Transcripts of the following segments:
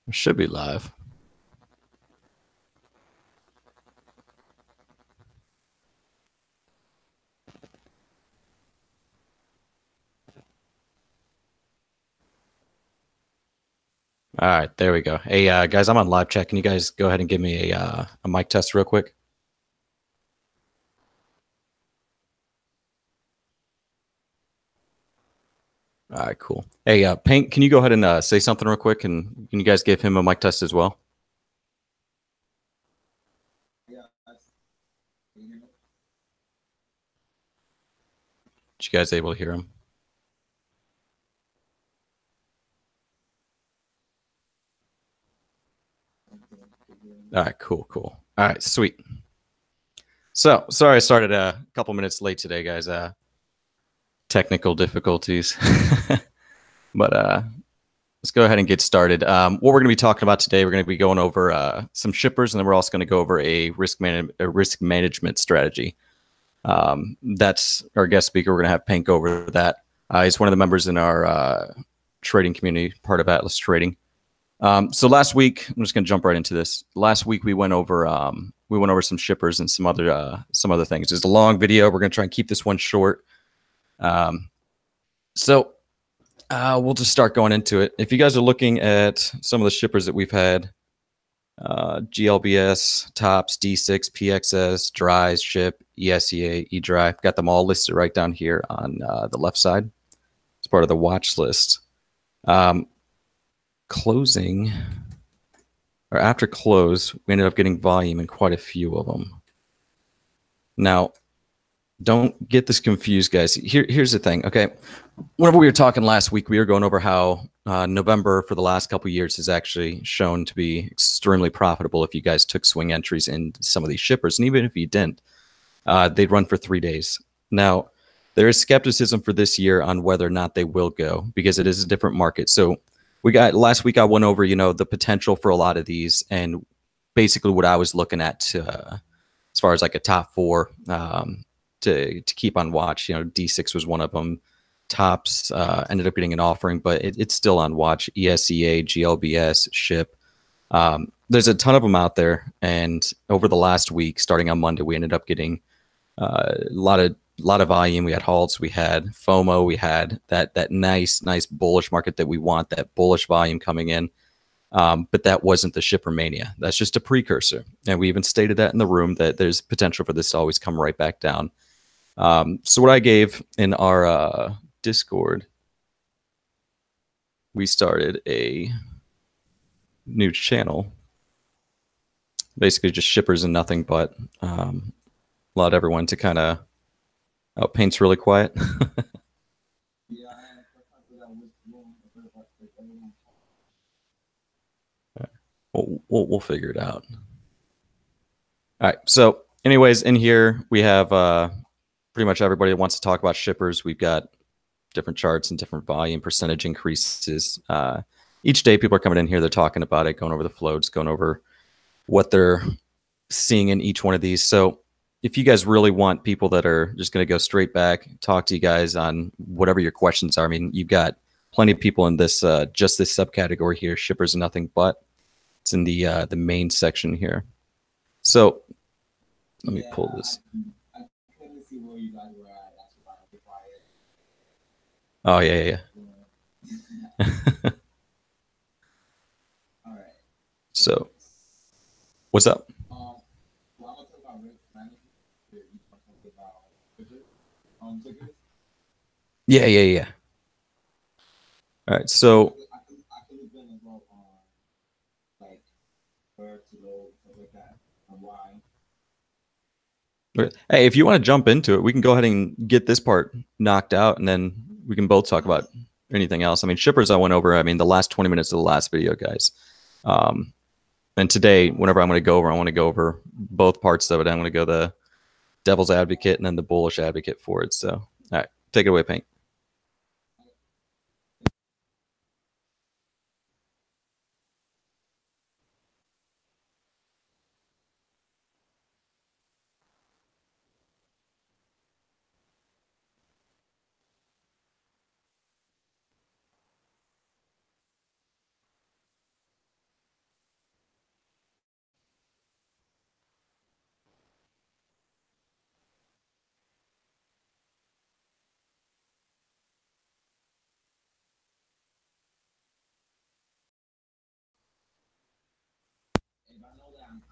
It should be live. All right, there we go. Hey, guys, I'm on live chat. Can you guys go ahead and give me a mic test real quick? All right, cool. Hey, Paint, can you go ahead and say something real quick? And can you guys give him a mic test as well? Did you guys able to hear him? All right, cool, cool. All right, sweet. So, sorry I started a couple minutes late today, guys. Technical difficulties. But let's go ahead and get started. What we're going to be talking about today, we're going to be going over some shippers, and then we're also going to go over a risk management strategy. That's our guest speaker. We're going to have Pank over that. He's one of the members in our trading community, part of Atlas Trading. So last week, I'm just going to jump right into this. Last week we went over some shippers and some other things. It's a long video. We're going to try and keep this one short. So we'll just start going into it. If you guys are looking at some of the shippers that we've had, GLBS, Tops, D6, PXS, Dries, Ship, ESEA, eDry. Got them all listed right down here on the left side. It's part of the watch list. Closing, or after close, we ended up getting volume in quite a few of them. Now, don't get this confused, guys. Here's the thing, okay? Whenever we were talking last week, we were going over how November for the last couple of years has actually shown to be extremely profitable if you guys took swing entries in some of these shippers. And even if you didn't, they'd run for 3 days. Now, there is skepticism for this year on whether or not they will go because it is a different market. So we got last week I went over, the potential for a lot of these and basically what I was looking at as far as like a top four to keep on watch. D6 was one of them. Tops ended up getting an offering, but it's still on watch. ESEA, GLBS, Ship. There's a ton of them out there, and over the last week, starting on Monday, we ended up getting a lot of volume. We had halts, we had FOMO, we had that nice bullish market that we want, that bullish volume coming in. But that wasn't the shipper mania. That's just a precursor, and we even stated that in the room that there's potential for this to always come right back down. So what I gave in our Discord, we started a new channel, basically just shippers and nothing but. Allowed everyone to kind of. Oh, Paint's really quiet. We'll figure it out. All right. So, anyways, in here we have pretty much everybody that wants to talk about shippers. We've got different charts and different volume percentage increases. Each day, people are coming in here. They're talking about it, going over the floats, going over what they're seeing in each one of these. So, if you guys really want people that are just going to go straight back, talk to you guys on whatever your questions are. I mean, you've got plenty of people in this just this subcategory here. Shippers and nothing but. It's in the main section here. So let me pull this. Oh yeah. So what's up? Yeah. All right. So hey, if you want to jump into it, we can go ahead and get this part knocked out, and then we can both talk about anything else. I mean, shippers I went over. I mean, the last 20 minutes of the last video, guys. And today, whenever I'm going to go over, I want to go over both parts of it. I'm going to go the devil's advocate and then the bullish advocate for it. So, all right, take it away, Pink.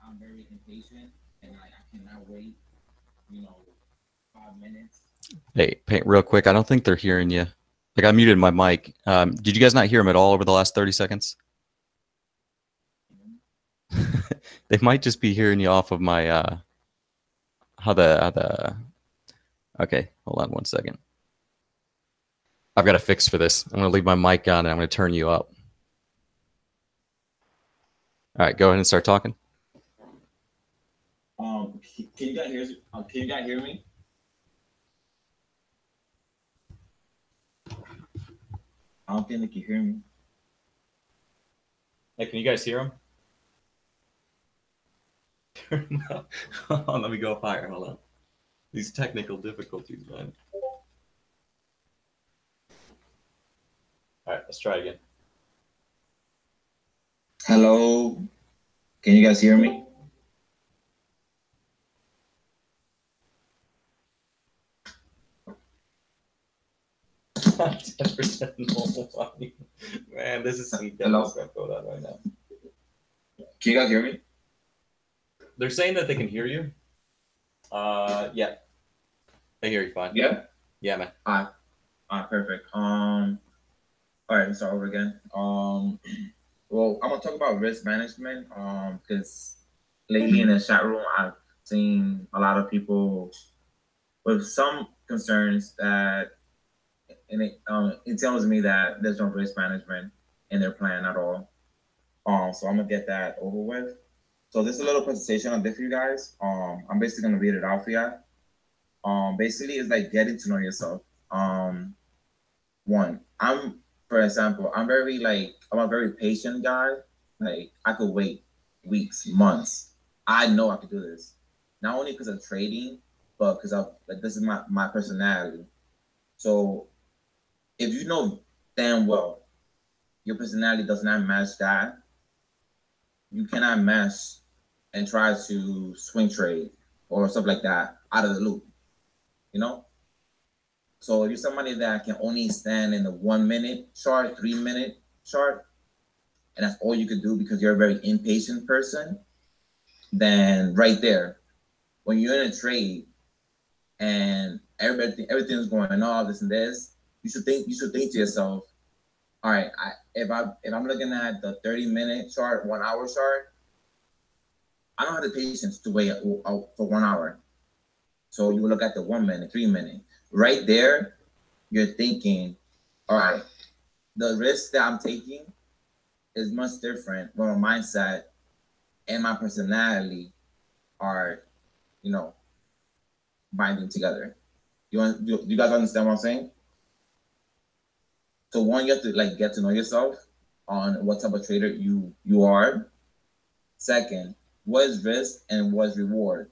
I'm very impatient and like I cannot wait, you know, 5 minutes. Hey, real quick, I don't think they're hearing you. Like I muted my mic. Did you guys not hear him at all over the last 30 seconds? They might just be hearing you off of my how the okay, hold on one second. I've got a fix for this. I'm gonna leave my mic on and I'm gonna turn you up. All right, go ahead and start talking. Can you guys hear? Can you guys hear me? I don't think they can hear me. Hey, can you guys hear him? Let me go up higher. Hold on. These technical difficulties, man. All right, let's try again. Hello, can you guys hear me? 10% normal volume. Man, this is some dumb stuff going on right now. Can you guys hear me? They're saying that they can hear you. Yeah. They hear you fine. Yeah? Yeah, man. All right, perfect. All right, let's start over again. Well, I'm gonna talk about risk management. Because lately in the chat room, I've seen a lot of people with some concerns that, and it tells me that there's no risk management in their plan at all. So I'm gonna get that over with. So this is a little presentation I did for you guys. I'm basically gonna read it out for you. Basically, it's like getting to know yourself. One, for example, I'm a very patient guy. Like I could wait weeks, months. I know I could do this, not only because of trading, but because of like this is my personality. So if you know damn well your personality does not match that, you cannot match and try to swing trade or stuff like that out of the loop. You know. So if you're somebody that can only stand in the 1 minute chart, 3 minute chart, and that's all you could do because you're a very impatient person, then right there, when you're in a trade and everything's going on, this and this, you should think to yourself, all right, if I'm looking at the 30-minute chart, 1 hour chart, I don't have the patience to wait for 1 hour. So you will look at the 1 minute, 3 minute. Right there, you're thinking, all right, the risk that I'm taking is much different when my mindset and my personality are, you know, binding together. Do you guys understand what I'm saying? So one, you have to like get to know yourself on what type of trader you are. Second, what is risk and what is reward?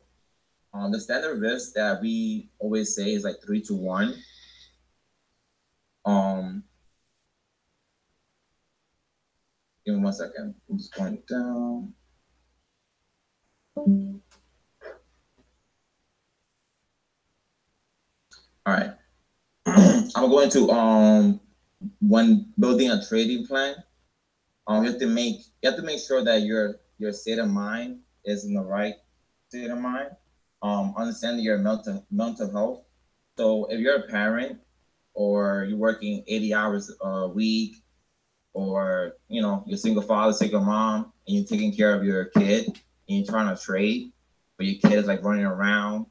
The standard risk that we always say is like 3 to 1. Um, Give me 1 second. I'm just going down. All right. I'm going to when building a trading plan, you have to make sure that your state of mind is in the right state of mind. Understanding your mental health. So if you're a parent or you're working 80 hours a week, or you're single father, single mom, and you're taking care of your kid and you're trying to trade, but your kid is like running around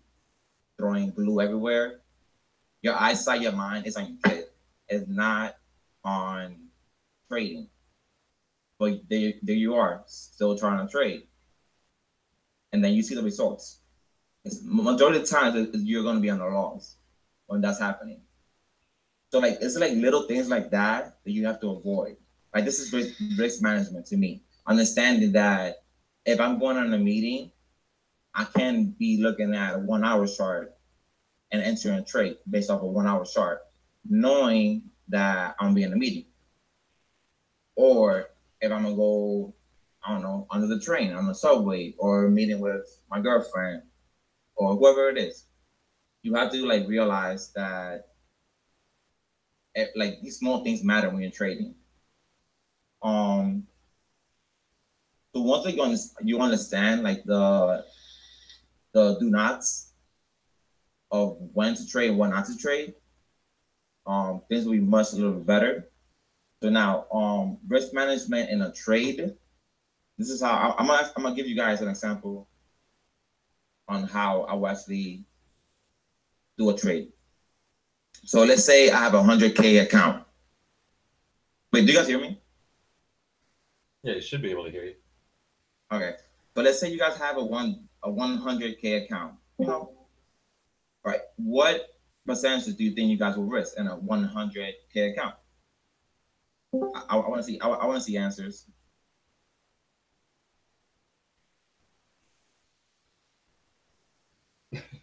throwing glue everywhere, your eyesight, your mind is on your kid. It's not on trading. But there you are, still trying to trade. And then you see the results. Majority of the times you're going to be on the loss when that's happening. So like it's like little things like that you have to avoid. Like this is risk management to me. Understanding that if I'm going on a meeting, I can't be looking at a 1 hour chart and entering a trade based off a 1 hour chart, knowing that I'm being in a meeting. Or if I'm gonna go, I don't know, under the train, on the subway, or meeting with my girlfriend, or whoever it is, you have to like realize that like these small things matter when you're trading. Um, So once you understand like the do nots of when to trade and when not to trade, things will be much a little bit better. So now, risk management in a trade. This is how I'm gonna give you guys an example on how I will actually do a trade. So let's say I have a 100K account. Wait, do you guys hear me? Yeah, you should be able to hear you. Okay. So let's say you guys have a 100K account. Right? What percentage do you think you guys will risk in a 100K account? I want to see. I want to see answers.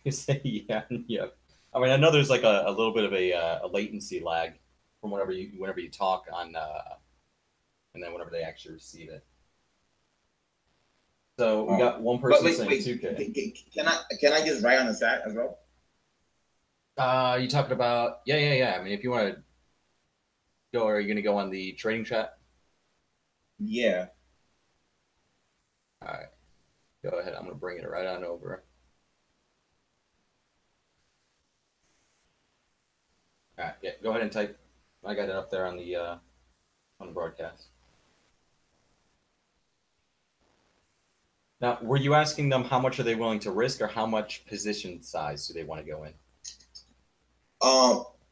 You say yeah, yeah. I mean, I know there's like a little bit of a latency lag from whenever you talk on, and then whenever they actually receive it. So we got one person saying wait. 2K. Can I just write on the chat as well? You talking about yeah. I mean, if you want to go, are you going to go on the trading chat? Yeah. All right, go ahead. I'm going to bring it right on over. All right, yeah. Go ahead and type. I got it up there on the broadcast. Now, were you asking them how much are they willing to risk, or how much position size do they want to go in?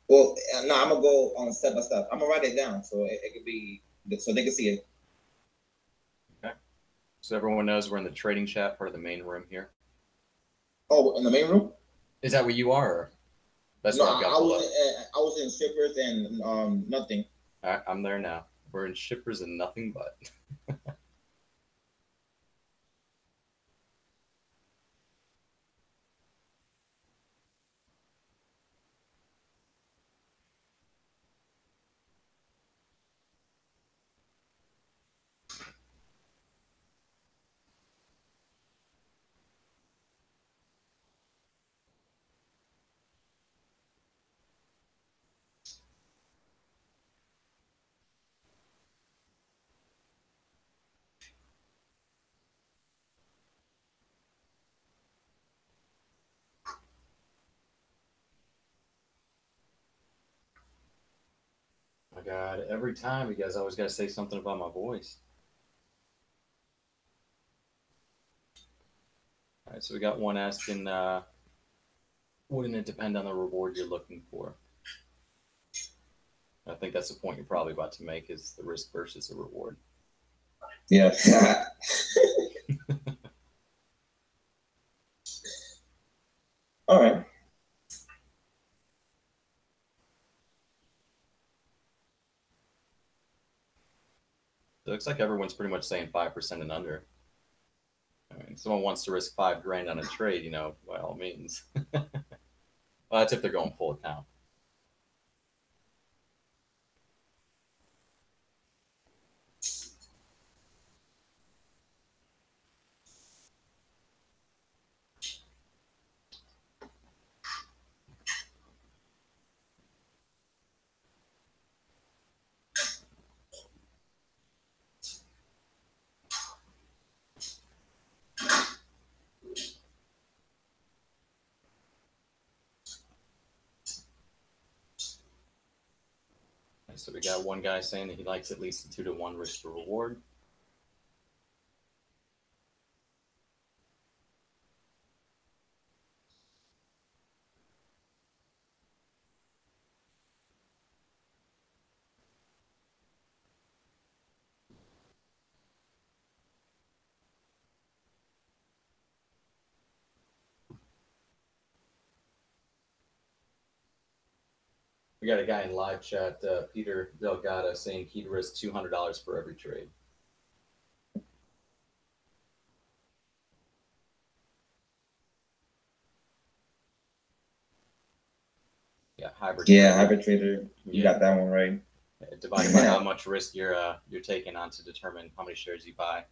Well, no, I'm gonna go on step by step. I'm gonna write it down so it could be so they can see it. Okay. So everyone knows we're in the trading chat, part of the main room here. Oh, in the main room? Is that where you are? Or that's no, where I've got I was in shippers and nothing. All right, I'm there now. We're in shippers and nothing but. Oh my God, every time you guys always got to say something about my voice. All right, so we got one asking, wouldn't it depend on the reward you're looking for? I think that's the point you're probably about to make, is the risk versus the reward. Yeah. All right. It looks like everyone's pretty much saying 5% and under. I mean, if someone wants to risk $5,000 on a trade, by all means. Well, that's if they're going full account. So we got one guy saying that he likes at least a 2-to-1 risk to reward. We got a guy in live chat, Peter Delgado, saying he'd risk $200 for every trade. Yeah, hybrid. Yeah, hybrid trader. You got that one right. Divided by how much risk you're taking on to determine how many shares you buy.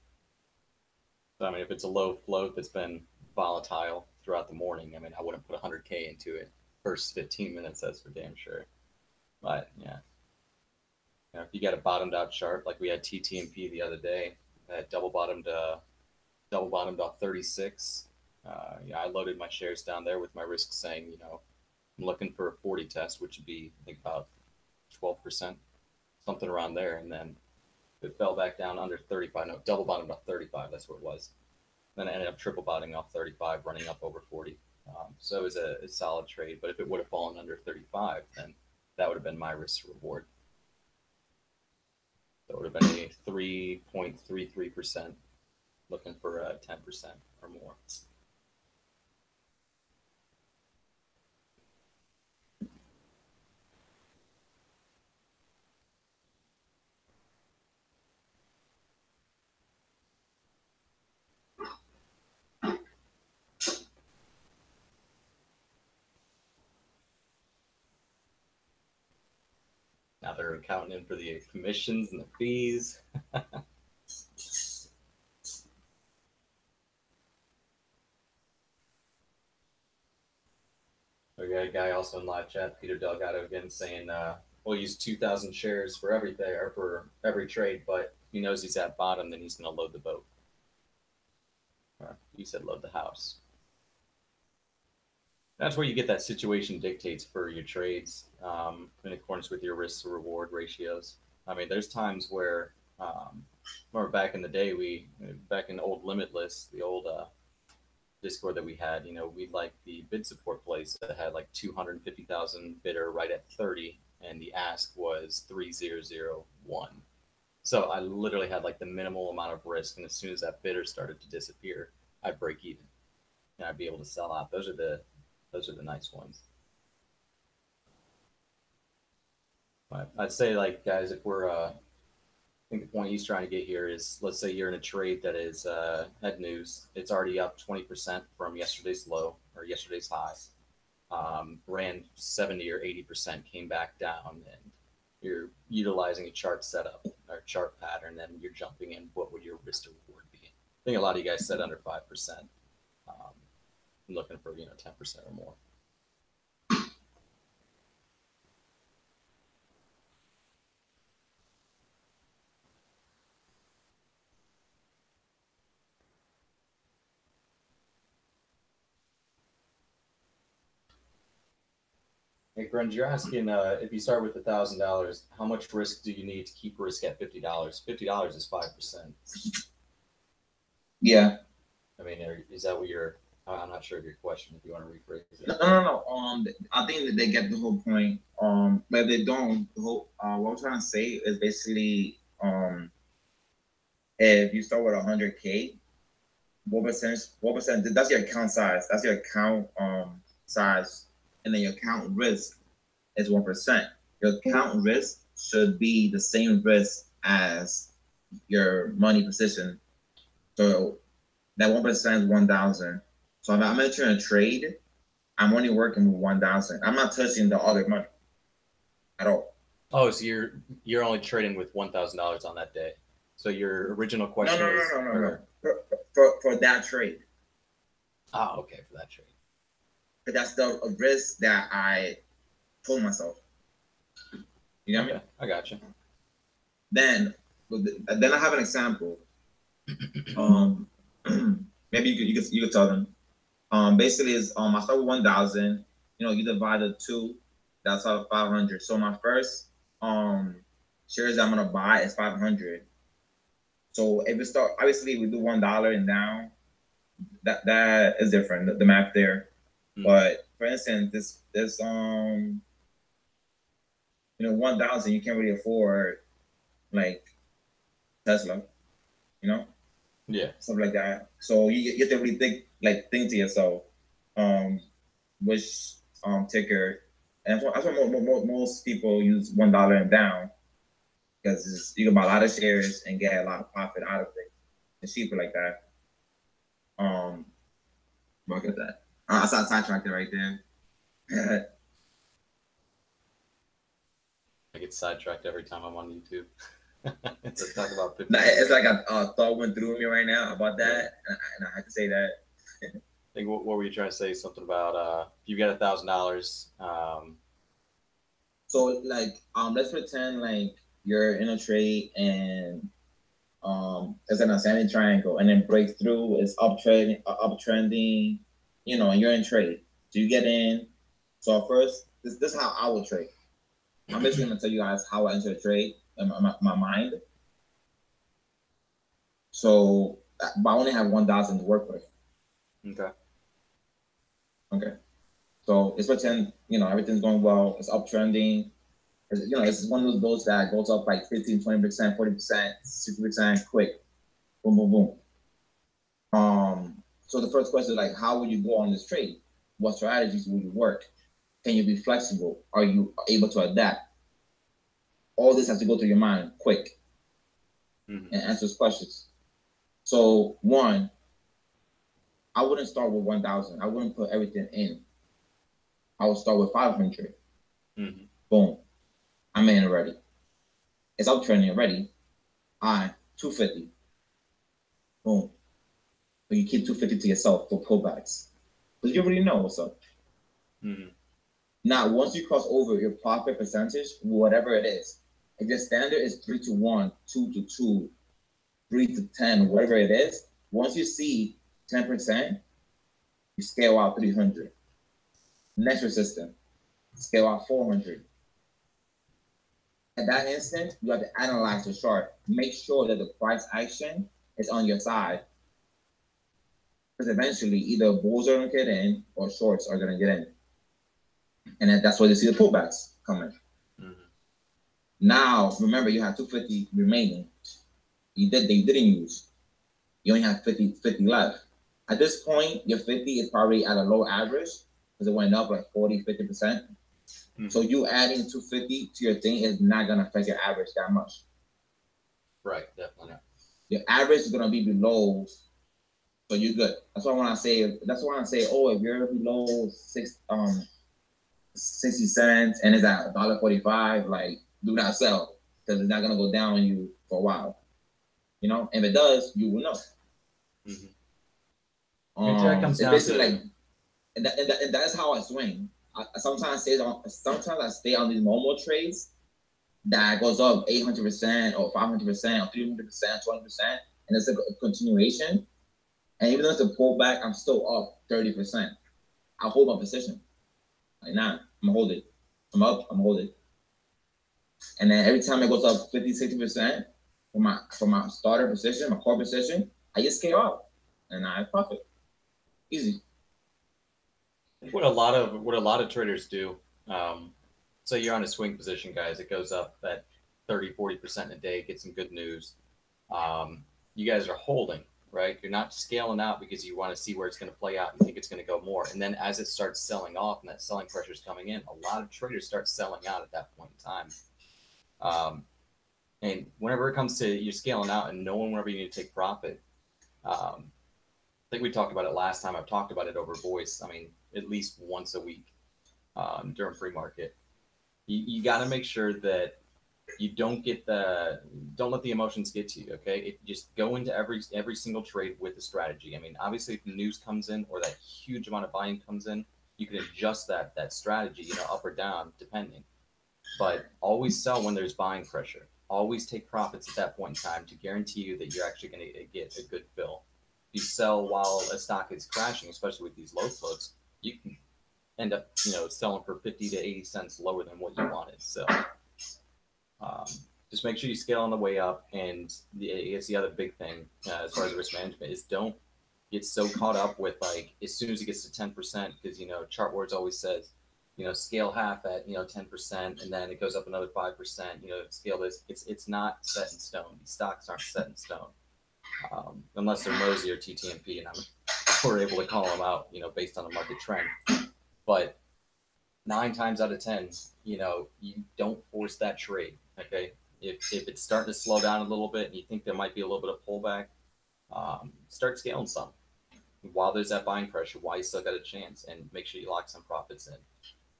So I mean, if it's a low float that's been volatile throughout the morning, I mean, I wouldn't put 100K into it first 15 minutes. That's for damn sure. But yeah, if you got a bottomed out chart like we had TTMP the other day, That double bottomed off 36. Yeah, I loaded my shares down there with my risk saying, I'm looking for a 40 test, which would be I think about 12%, something around there, and then it fell back down under 35. No, double bottomed off 35. That's what it was. Then I ended up triple bottoming off 35, running up over 40. So it was a solid trade. But if it would have fallen under 35, then that would have been my risk to reward. So it would have been a 3.33%, looking for 10% or more. Now they're accounting in for the commissions and the fees. We got a guy also in live chat, Peter Delgado, again saying we'll use 2,000 shares for everything or for every trade, but if he knows he's at bottom, then he's going to load the boat. Or you said load the house. That's where you get that situation dictates for your trades in accordance with your risk to reward ratios. I mean, there's times where, back in the day, back in old Limitless, the old Discord that we had, we like the bid support place that had like 250,000 bidder right at 30, and the ask was 3,001. So I literally had like the minimal amount of risk, and as soon as that bidder started to disappear, I'd break even, and I'd be able to sell out. Those are the nice ones. But I'd say, like, guys, if we're I think the point he's trying to get here is, let's say you're in a trade that is head news. It's already up 20% from yesterday's low or yesterday's high. Ran 70 or 80%, came back down, and you're utilizing a chart setup or chart pattern, then you're jumping in. What would your risk to reward be? I think a lot of you guys said under 5%. I'm looking for 10% or more. Hey, Grunge, you're asking if you start with $1,000, how much risk do you need to keep risk at $50? $50 is 5%. Yeah. I mean, is that what you're? I'm not sure of your question. If you want to rephrase it. No. I think that they get the whole point. But if they don't, what I'm trying to say is basically, if you start with 100K, what percent? That's your account size. That's your account size, and then your account risk is 1%. Your account risk should be the same risk as your money position. So that 1% is 1,000. So if I'm entering a trade, I'm only working with 1,000. I'm not touching the other money at all. Oh, so you're only trading with $1,000 on that day. So your original question was no. For that trade. Oh, okay, for that trade. But that's the risk that I told myself. You know what I mean? I got you. Then I have an example. Maybe you could tell them. Basically, is I start with 1,000. You divide the two, that's out of 500. So my first shares that I'm gonna buy is 500. So if we start, obviously we do $1 and down. That is different. The math there. But for instance, this 1,000 you can't really afford like Tesla, Yeah, stuff like that. So you have to really think to yourself, which ticker, and that's why most people use $1 and down, because you can buy a lot of shares and get a lot of profit out of it. It's cheaper like that. Look at that. I saw sidetracked right there. I get sidetracked every time I'm on YouTube. To talk about 50. It's like a thought went through me right now about that, and I had to say that. I think what were you trying to say? Something about if you get $1,000. So like let's pretend like you're in a trade and it's an ascending triangle, and then breaks through, it's uptrending, you know, and you're in trade. So you get in. So first, this is how I would trade. I'm basically gonna tell you guys how I enter a trade in my mind. So, but I only have 1,000 to work with. Okay. Okay. So let's pretend, you know, everything's going well. It's uptrending. You know, it's one of those that goes up like 15, 20%, 40%, 60% quick. Boom, boom, boom. So the first question is like, how would you go on this trade? What strategies will you work? Can you be flexible? Are you able to adapt? All this has to go through your mind quick and answer questions. So one, I wouldn't start with 1,000. I wouldn't put everything in. I would start with 500. Boom. I'm in already. It's uptrending already. 250. Boom. But you keep 250 to yourself for pullbacks. Because you already know what's up. Now, once you cross over your profit percentage, whatever it is, if your standard is 3 to 1, 2 to 2, 3 to 10, whatever it is, once you see 10%, you scale out 300. Next resistance, scale out 400. At that instant, you have to analyze the chart. Make sure that the price action is on your side. Because eventually, either bulls are going to get in or shorts are going to get in. And then that's where you see the pullbacks coming. Now, remember, you have 250 remaining. They didn't use. You only have 50 left. At this point, your 50 is probably at a low average because it went up like 40, 50%. So you adding 250 to your thing is not going to affect your average that much. Right, definitely not. Your average is going to be below, so you're good. That's why when I say, oh, if you're below 60 cents and it's at $1.45, like, do not sell because it's not going to go down on you for a while. You know, if it does, you will know. That comes down to like, and that's how I swing. Sometimes I stay on these normal trades that goes up 800% or 500% or 300%, 20%, and it's a continuation. And even though it's a pullback, I'm still up 30%. I hold my position. Like, nah, I'm gonna hold it. I'm up, I'm gonna hold it. And then every time it goes up 50, 60% for my starter position, my core position, I just scale out and I profit. Easy. What a lot of traders do. So you're on a swing position, guys. It goes up at 30, 40% a day. Get some good news. You guys are holding, right? You're not scaling out because you want to see where it's going to play out and think it's going to go more. And then as it starts selling off and that selling pressure is coming in, a lot of traders start selling out at that point in time. And whenever it comes to you're scaling out and knowing whenever you need to take profit, I think we talked about it last time. I've talked about it over voice. I mean, at least once a week during free market. You got to make sure that you don't let the emotions get to you. Okay, just go into every single trade with a strategy. I mean, obviously, if the news comes in or that huge amount of buying comes in, you can adjust that strategy, up or down, depending. But always sell when there's buying pressure. Always take profits at that point in time to guarantee you that you're actually going to get a good fill. If you sell while a stock is crashing, especially with these low floats, you can end up, selling for 50 to 80 cents lower than what you wanted. So just make sure you scale on the way up. And it's the other big thing as far as risk management is don't get so caught up with like as soon as it gets to 10%, because ChartWars always says, scale half at 10%, and then it goes up another 5%. Scale this. It's not set in stone. These stocks aren't set in stone, unless they're Mosey or TTMP, and we're able to call them out, based on the market trend. But 9 times out of 10, you don't force that trade. Okay, if it's starting to slow down a little bit and you think there might be a little bit of pullback, start scaling some while there's that buying pressure. While you still got a chance, and make sure you lock some profits in.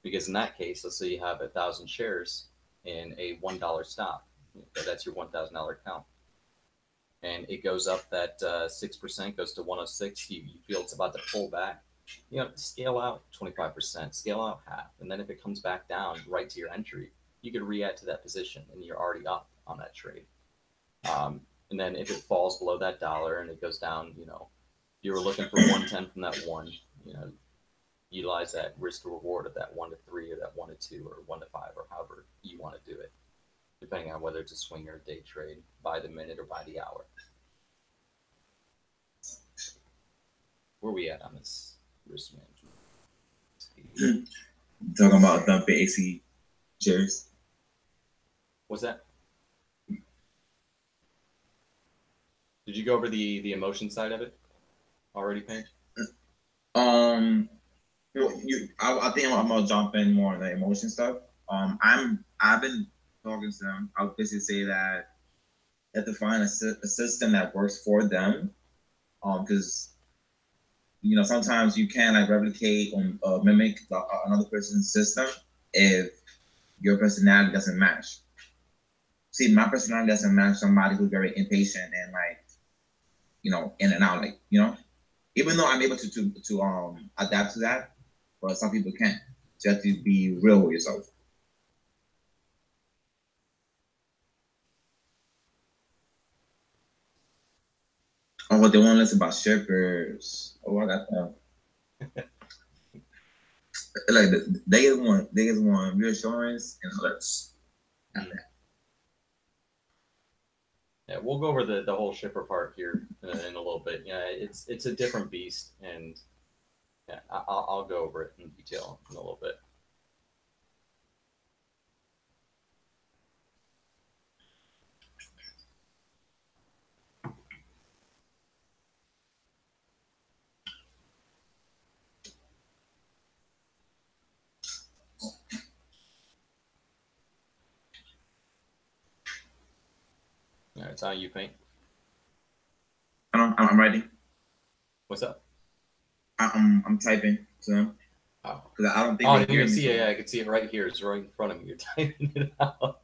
Because in that case, let's say you have 1,000 shares in a $1 stock. That's your $1,000 account. And it goes up that 6%, goes to 106. You feel it's about to pull back. Scale out 25%, scale out half. And then if it comes back down right to your entry, you could re-add to that position and you're already up on that trade. And then if it falls below that dollar and it goes down, you were looking for 110 from that one, utilize that risk to reward of that 1 to 3 or that 1 to 2 or 1 to 5 or however you want to do it, depending on whether it's a swing or a day trade, by the minute or by the hour. Where are we at on this risk management? Talking about dumping AC shares. What's that? Did you go over the emotion side of it already, Payne? I think I'm gonna jump in more on the emotion stuff. I've been talking to them. I'll basically say that you have to find a system that works for them. Because sometimes you can like replicate or mimic another person's system if your personality doesn't match. See, my personality doesn't match somebody who's very impatient and like, in and out, like, even though I'm able to adapt to that, but some people can't. So you have to be real with yourself. Oh, what they want to listen about shippers. Oh, I got them. Like they just want reassurance and alerts. Yeah, we'll go over the whole shipper part here in a little bit. Yeah, it's a different beast, and yeah, I'll go over it in detail in a little bit. All right, it's on you, Payne. I'm ready. What's up? I'm typing to them. Oh, because I don't think. Oh, you can see it. Yeah, I can see it right here. It's right in front of me. You're typing it out. All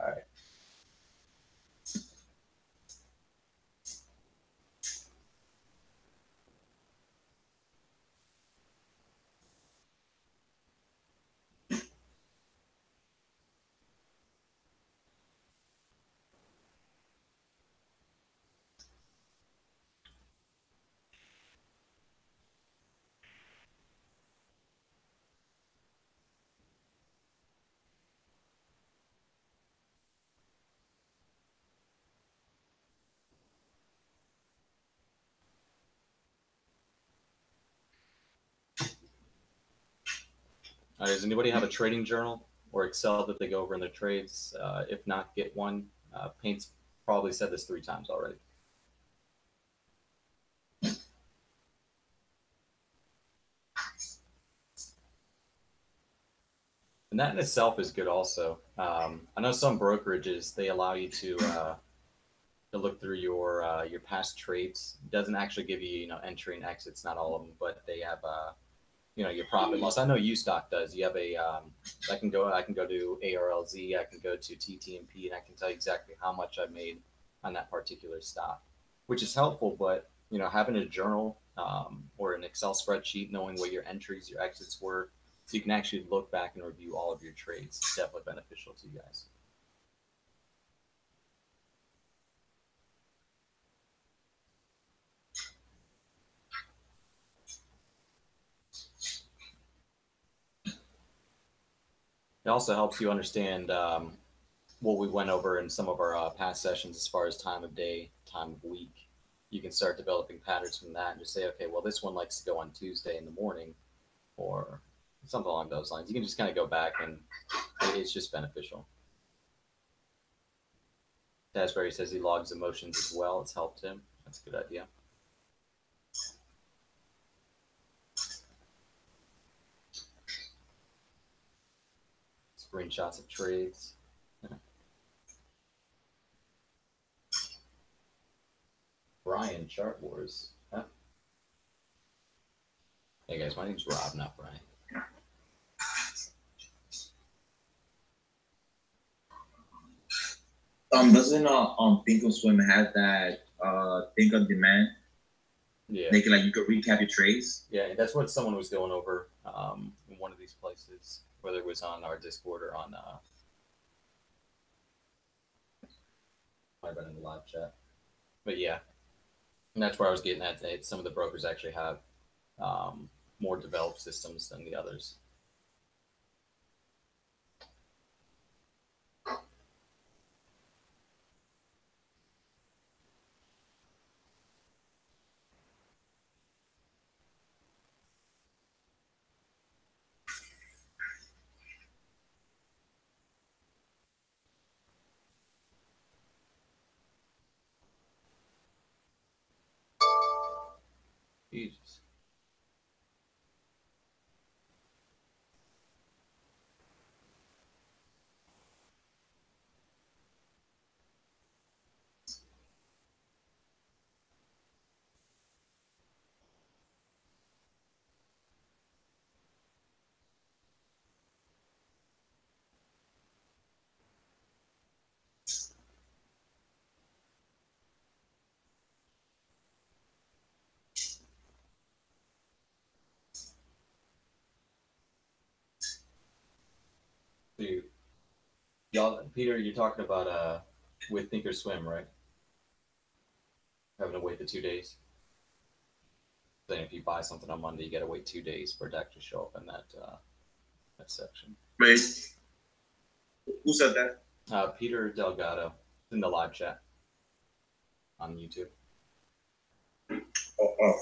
right. Does anybody have a trading journal or Excel that they go over in their trades? If not, get one. Payne's probably said this 3 times already. And that in itself is good also. I know some brokerages, they allow you to look through your past trades. It doesn't actually give you, entry and exits, not all of them, but they have your profit loss. I know Ustock does. You have a I can go to ARLZ, I can go to TTMP, and I can tell you exactly how much I made on that particular stock, which is helpful. But having a journal or an Excel spreadsheet, knowing what your entries, your exits were, so you can actually look back and review all of your trades, is definitely beneficial to you guys. It also helps you understand what we went over in some of our past sessions as far as time of day, time of week. You can start developing patterns from that and just say, okay, well, this one likes to go on Tuesday in the morning or something along those lines. You can just kind of go back and it's just beneficial. Dasbury says he logs emotions as well. It's helped him. That's a good idea. Screenshots of trades. Brian, ChartWars. Huh? Hey guys, my name's Rob, not Brian. Doesn't Thinkorswim have that think on demand? Yeah. They can you could recap your trades. Yeah, that's what someone was going over in one of these places, whether it was on our Discord or on Might have been in the live chat. But yeah, and that's where I was getting at today. Some of the brokers actually have more developed systems than the others. Jesus. Dude, y'all, Peter, you're talking about with Thinkorswim, right? Having to wait the 2 days. Then if you buy something on Monday, you got to wait 2 days for it to actually show up in that section. Wait, who said that? Peter Delgado in the live chat on YouTube. Oh.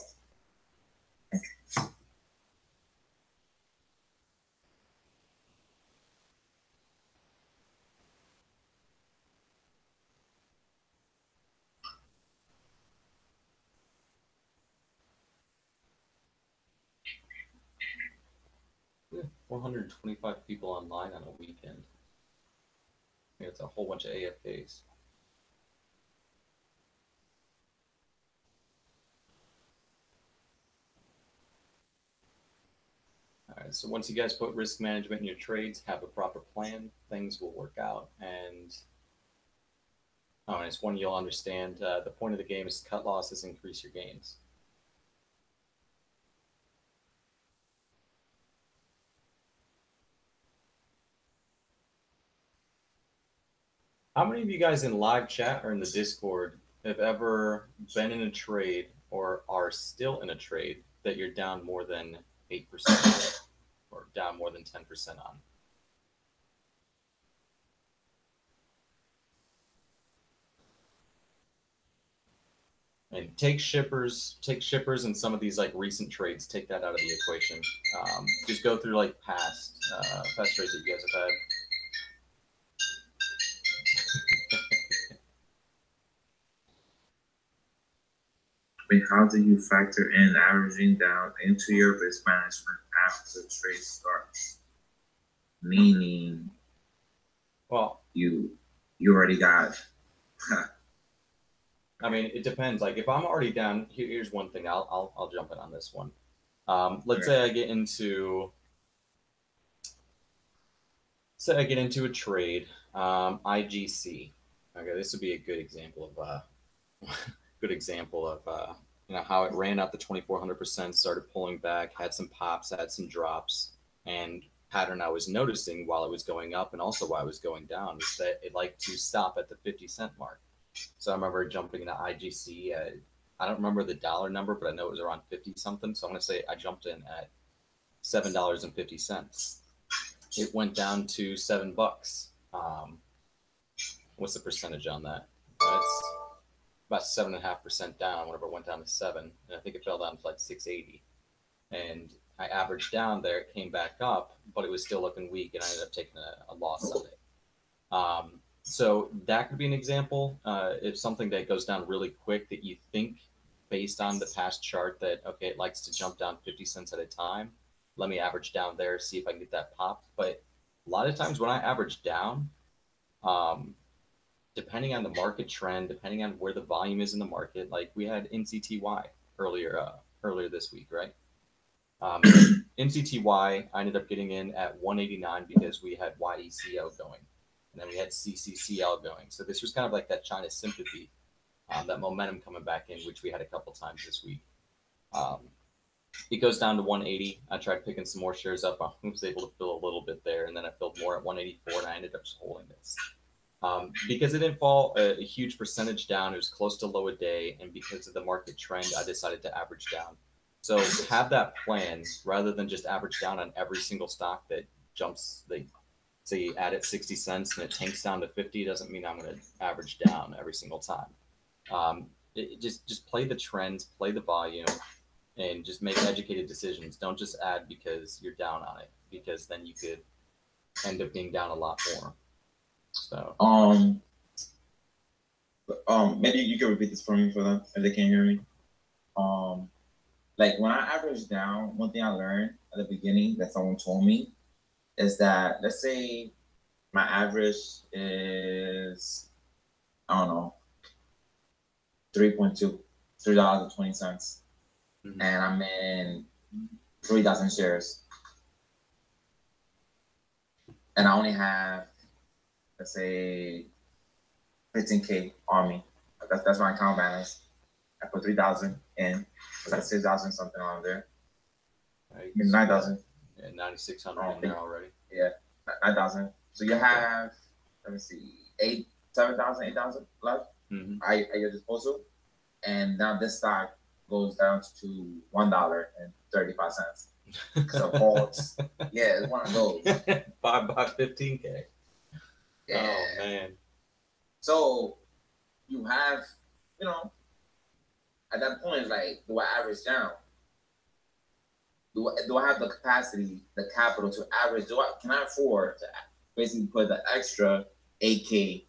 Yeah, 425 people online on a weekend. I think it's a whole bunch of AFKs. All right, so once you guys put risk management in your trades, have a proper plan, things will work out. And it's one you'll understand. The point of the game is to cut losses, increase your gains. How many of you guys in live chat or in the Discord have ever been in a trade or are still in a trade that you're down more than 8% or down more than 10% on? And take shippers and some of these like recent trades, take that out of the equation. Just go through like past trades that you guys have had. I mean, how do you factor in averaging down into your risk management after the trade starts? Meaning, well, you already got. I mean, it depends. Like if I'm already down, here's one thing. I'll jump in on this one. Let's say I get into a trade, IGC. Okay, this would be a good example of how it ran up to 2,400%, started pulling back, had some pops, had some drops, and pattern I was noticing while it was going up and also while it was going down is that it liked to stop at the 50-cent mark. So I remember jumping into IGC. I don't remember the dollar number, but I know it was around 50 something. So I'm going to say I jumped in at $7.50. It went down to $7. What's the percentage on that? That's about 7.5% down whenever it went down to 7. And I think it fell down to like 680. And I averaged down there, it came back up, but it was still looking weak, and I ended up taking a loss on it. So that could be an example. If something that goes down really quick that you think based on the past chart that, okay, it likes to jump down 50 cents at a time, let me average down there, see if I can get that popped. But a lot of times when I average down, depending on the market trend, depending on where the volume is in the market, like we had NCTY earlier this week, right? NCTY, I ended up getting in at 189 because we had YECO going, and then we had CCCL going. So this was kind of like that China sympathy, that momentum coming back in, which we had a couple times this week. It goes down to 180. I tried picking some more shares up. I was able to fill a little bit there, and then I filled more at 184, and I ended up just holding this. Because it didn't fall a huge percentage down. It was close to low a day, and because of the market trend, I decided to average down. So have that plan rather than just average down on every single stock that jumps. They say you add it 60 cents and it tanks down to 50. Doesn't mean I'm going to average down every single time. Just play the trends, play the volume, and just make educated decisions. Don't just add because you're down on it, because then you could end up being down a lot more. So maybe you can repeat this for me for them if they can't hear me. Like when I average down, one thing I learned at the beginning that someone told me is that, let's say my average is, I don't know, $3.20, and I'm in 3,000 shares, and I only have, let's say, 15K on me. That's my account balance. I put 3,000 in. That's 6,000 something on there. 9,000. Yeah, 9,600 in there already. Yeah, 9,000. So you have, let me see, 7,000, 8,000 left at your disposal. And now this stock goes down to $1.35. So Paul's, yeah, it's one of those. Buy 15K. Yeah. Oh man. So you have, you know, at that point, like, do I average down? Do I have the capacity, the capital to average? Can I afford to basically put the extra 8K?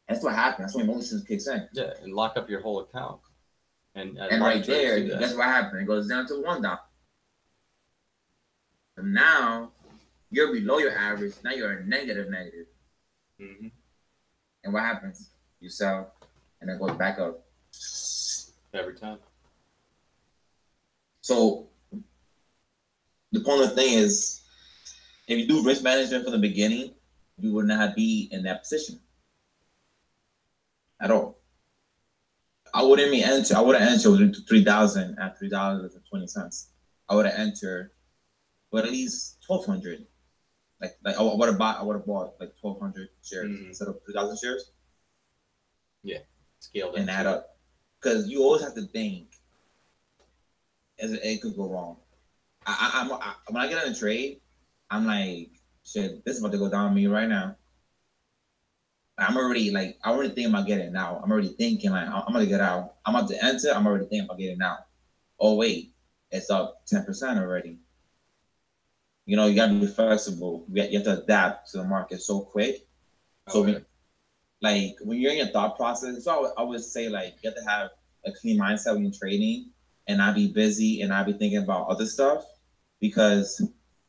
That's what happens. That's when emotions kicks in. Yeah, and lock up your whole account. And right there, that's what happens. It goes down to $1. And now you're below your average. Now you're a negative. Mm-hmm. And what happens? You sell, and it goes back up every time. So the point of the thing is, if you do risk management from the beginning, you would not be in that position at all. I wouldn't enter with 3,000 at $3.20. I would have entered with at least 1,200. Like I would have bought like 1,200 shares instead of 3,000 shares. Yeah, scaled and add up, because you always have to think. It could go wrong. When I get in a trade, I'm like, shit, this is about to go down on me right now. I already thinking about getting it now. I'm already thinking like, I'm gonna get out. I'm about to enter. I'm already thinking about getting out. Oh wait, it's up 10% already. You know, you gotta be flexible. You have to adapt to the market so quick. Like when you're in your thought process, so I would say like you have to have a clean mindset when you're trading, and not be busy and not be thinking about other stuff, because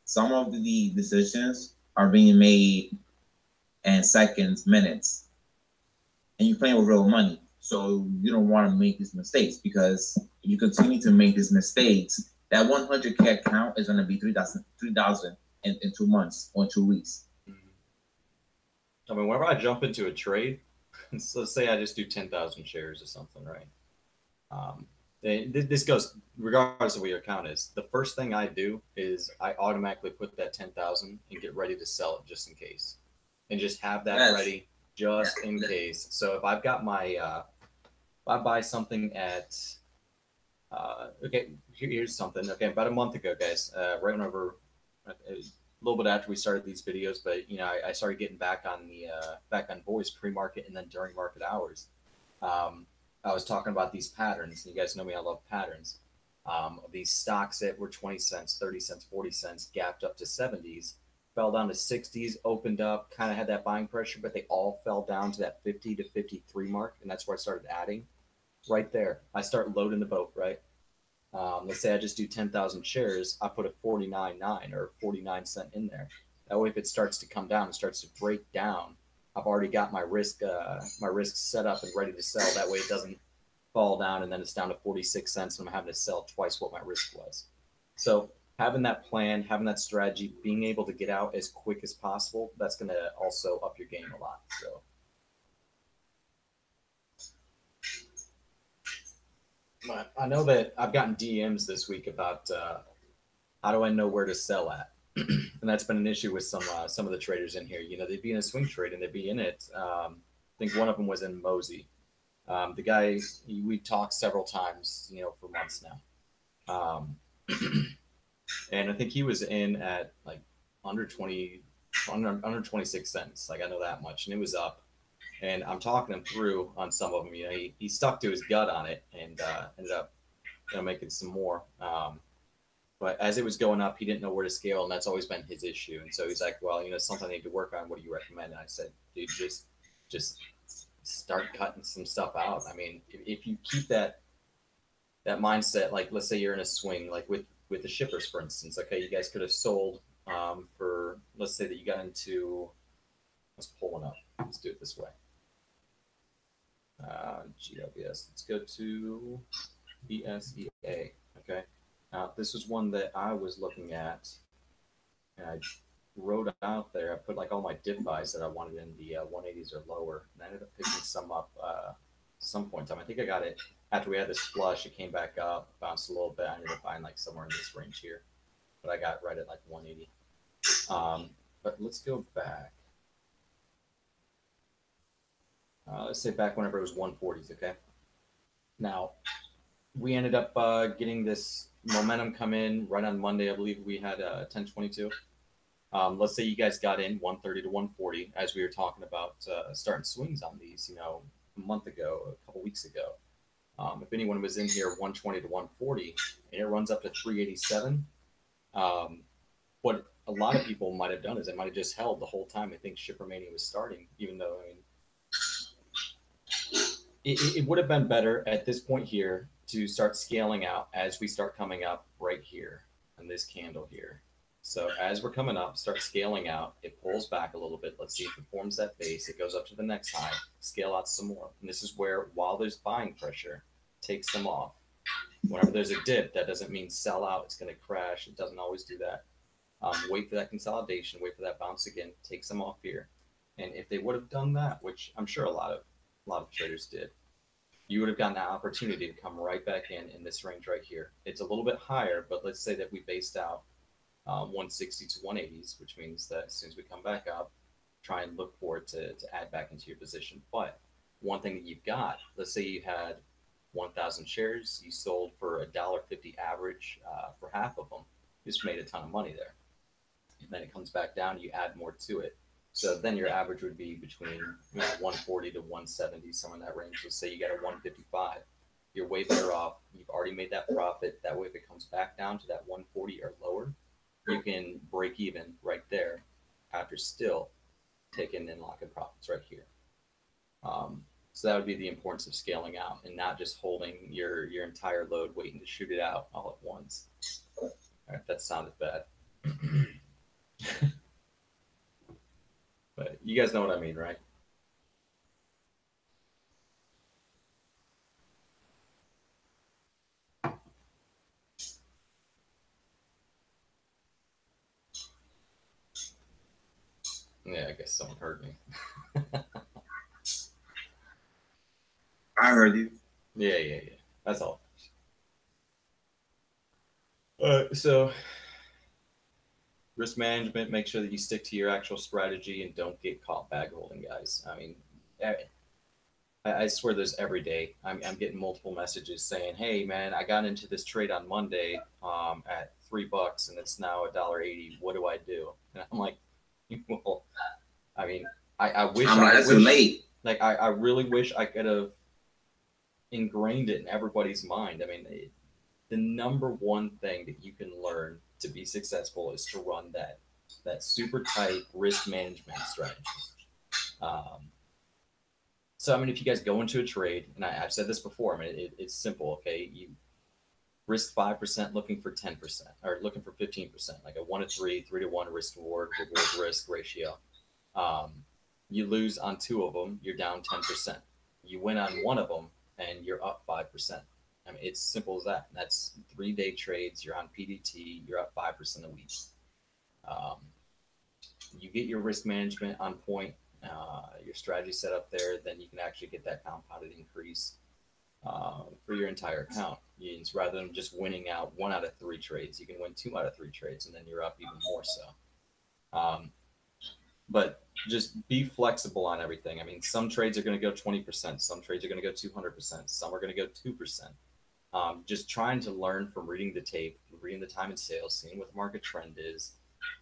some of the decisions are being made in seconds, minutes, and you're playing with real money. So you don't want to make these mistakes, because if you continue to make these mistakes, that 100K account is going to be 3,000 in 2 months or 2 weeks. I mean, whenever I jump into a trade, so let's say I just do 10,000 shares or something, right? This goes regardless of what your account is. The first thing I do is I automatically put that 10,000 and get ready to sell it just in case, and just have that ready just in case. So if I've got my, if I buy something at, okay, here's something. Okay, about a month ago, guys, right whenever, a little bit after we started these videos, but you know, I started getting back on the back on voice pre-market and then during market hours. I was talking about these patterns. You guys know me, I love patterns. These stocks that were 20 cents, 30 cents, 40 cents, gapped up to 70s, fell down to 60s, opened up, kind of had that buying pressure, but they all fell down to that 50 to 53 mark, and that's where I started adding. Right there, I start loading the boat, right? Let's say I just do 10,000 shares, I put a 49.9 or 49 cent in there. That way, if it starts to come down, it starts to break down, I've already got my risk set up and ready to sell. That way it doesn't fall down and then it's down to 46 cents and I'm having to sell twice what my risk was. So having that plan, having that strategy, being able to get out as quick as possible, that's going to also up your game a lot. So I know that I've gotten DMs this week about how do I know where to sell at? and that's been an issue with some of the traders in here. You know, they'd be in a swing trade and they'd be in it. I think one of them was in Mosey. The guy we talked several times, you know, for months now, and I think he was in at like under 26 cents. Like I know that much, and it was up. And I'm talking him through on some of them. You know, he stuck to his gut on it and ended up, you know, making some more. But as it was going up, he didn't know where to scale, and that's always been his issue. And so he's like, "Well, you know, something I need to work on. What do you recommend?" And I said, "Dude, just start cutting some stuff out. I mean, if you keep that mindset, like let's say you're in a swing, like with the shippers, for instance. Okay, you guys could have sold for, let's say that you got into, let's pull one up. Let's do it this way. GWS. Let's go to ESEA. Okay. This was one that I was looking at, and I wrote out there. I put like all my dip buys that I wanted in the 180s or lower, and I ended up picking some up some point in time. I think I got it after we had this flush. It came back up, bounced a little bit. I ended up buying like somewhere in this range here, but I got right at like 180. But let's go back. Let's say back whenever it was 140s. Okay. Now we ended up getting this momentum come in right on Monday. I believe we had 1022. Let's say you guys got in 130 to 140 as we were talking about starting swings on these, you know, a month ago, a couple weeks ago. If anyone was in here 120 to 140 and it runs up to 387, what a lot of people might have done is they might have just held the whole time. I think Shippermania was starting, even though, I mean, it would have been better at this point here to start scaling out as we start coming up right here on this candle here. So as we're coming up, start scaling out. It pulls back a little bit. Let's see if it forms that base. It goes up to the next high, scale out some more. And this is where, while there's buying pressure, take some off. Whenever there's a dip, that doesn't mean sell out. It's going to crash. It doesn't always do that. Wait for that consolidation. Wait for that bounce again. Take some off here. And if they would have done that, which I'm sure a lot of traders did, you would have gotten that opportunity to come right back in this range right here. It's a little bit higher, but let's say that we based out 160 to 180s, which means that as soon as we come back up, try and look for it to add back into your position. But one thing that you've got, let's say you had 1,000 shares, you sold for $1.50 average for half of them, you just made a ton of money there. And then it comes back down, you add more to it. So then your average would be between 140 to 170, somewhere in that range. Let's say you got a 155. You're way better off. You've already made that profit. That way, if it comes back down to that 140 or lower, you can break even right there after still taking in locking profits right here. So that would be the importance of scaling out and not just holding your entire load, waiting to shoot it out all at once. All right, that sounded bad. But you guys know what I mean, right? Yeah, I guess someone heard me. I heard you. Yeah. That's all. So risk management, make sure that you stick to your actual strategy and don't get caught bag holding, guys. I mean, I swear there's every day. I'm getting multiple messages saying, "Hey, man, I got into this trade on Monday at $3 and it's now $1.80. What do I do?" And I'm like, well, I mean, I wish that's too late. Like, I really wish I could have ingrained it in everybody's mind. I mean, the number one thing that you can learn to be successful is to run that super tight risk management strategy. So, I mean, if you guys go into a trade, and I've said this before, I mean, it's simple, okay? You risk 5% looking for 10%, or looking for 15%, like a 1 to 3, 3 to 1 risk reward risk ratio. You lose on 2 of them, you're down 10%. You win on 1 of them, and you're up 5%. I mean, it's simple as that. And that's 3-day trades. You're on PDT. You're up 5% a week. You get your risk management on point, your strategy set up there, then you can actually get that compounded increase for your entire account. means rather than just winning out 1 out of 3 trades, you can win 2 out of 3 trades, and then you're up even more so. But just be flexible on everything. I mean, some trades are going to go 20%, some trades are going to go 200%, some are going to go 2%. Just trying to learn from reading the tape, reading the time and sales, seeing what the market trend is,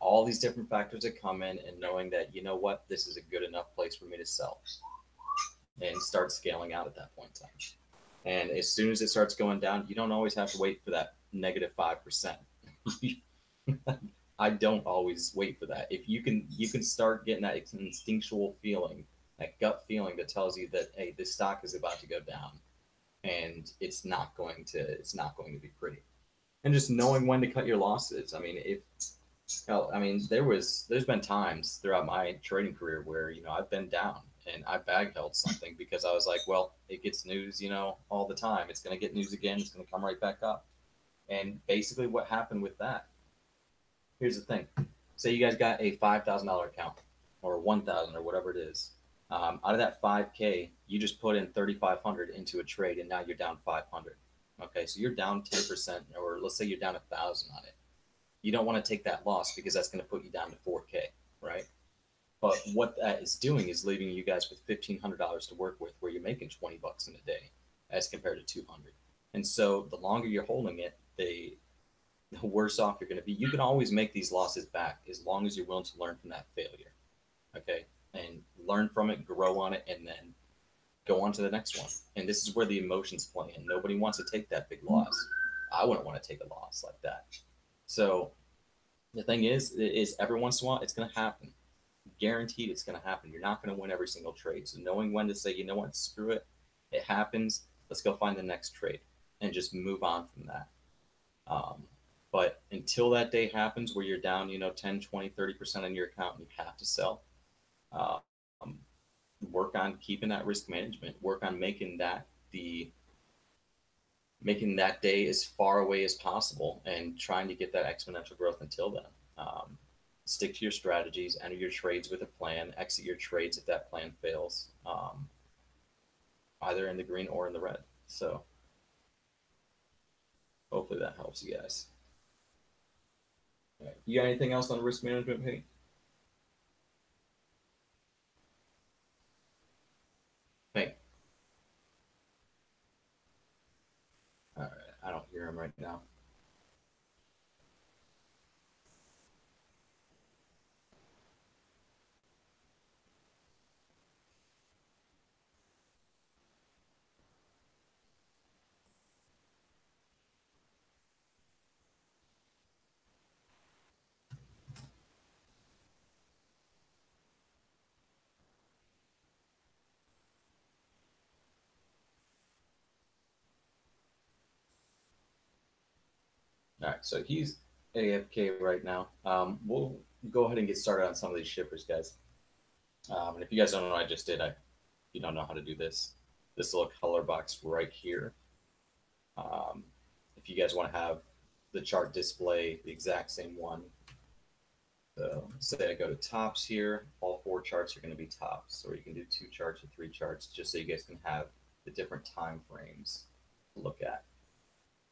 all these different factors that come in, and knowing that, you know what, this is a good enough place for me to sell, and start scaling out at that point in time. And as soon as it starts going down, you don't always have to wait for that -5%. I don't always wait for that. If you can start getting that instinctual feeling, that gut feeling that tells you that, hey, this stock is about to go down, and it's not going to be pretty. And just knowing when to cut your losses. I mean, there's been times throughout my trading career where, you know, I've been down and I bag held something because I was like, well, it gets news, you know, all the time. It's going to get news again. It's going to come right back up. And basically what happened with that, here's the thing. Say you guys got a $5,000 account or 1,000 or whatever it is. Out of that 5K, you just put in 3,500 into a trade, and now you're down 500. Okay, so you're down 10%, or let's say you're down 1,000 on it. You don't want to take that loss because that's going to put you down to 4K, right? But what that is doing is leaving you guys with $1,500 to work with, where you're making 20 bucks in a day as compared to 200. And so the longer you're holding it, the worse off you're going to be. You can always make these losses back as long as you're willing to learn from that failure. Okay, and learn from it, grow on it, and then go on to the next one. And this is where the emotions play in. Nobody wants to take that big loss. I wouldn't want to take a loss like that. So the thing is every once in a while, it's going to happen. Guaranteed it's going to happen. You're not going to win every single trade. So knowing when to say, you know what, screw it. It happens. Let's go find the next trade and just move on from that. But until that day happens where you're down, you know, 10, 20, 30% on your account and you have to sell, work on keeping that risk management, work on making that day as far away as possible and trying to get that exponential growth until then. Stick to your strategies, enter your trades with a plan, exit your trades if that plan fails, either in the green or in the red. So hopefully that helps you guys. All right. You got anything else on risk management, Pete? Hey. All right. I don't hear him right now. All right, so he's AFK right now. We'll go ahead and get started on some of these shippers, guys. And if you guys don't know what I just did, you don't know how to do this little color box right here. If you guys want to have the chart display the exact same one, so say I go to tops here, all 4 charts are going to be tops, or you can do 2 charts or 3 charts, just so you guys can have the different time frames to look at.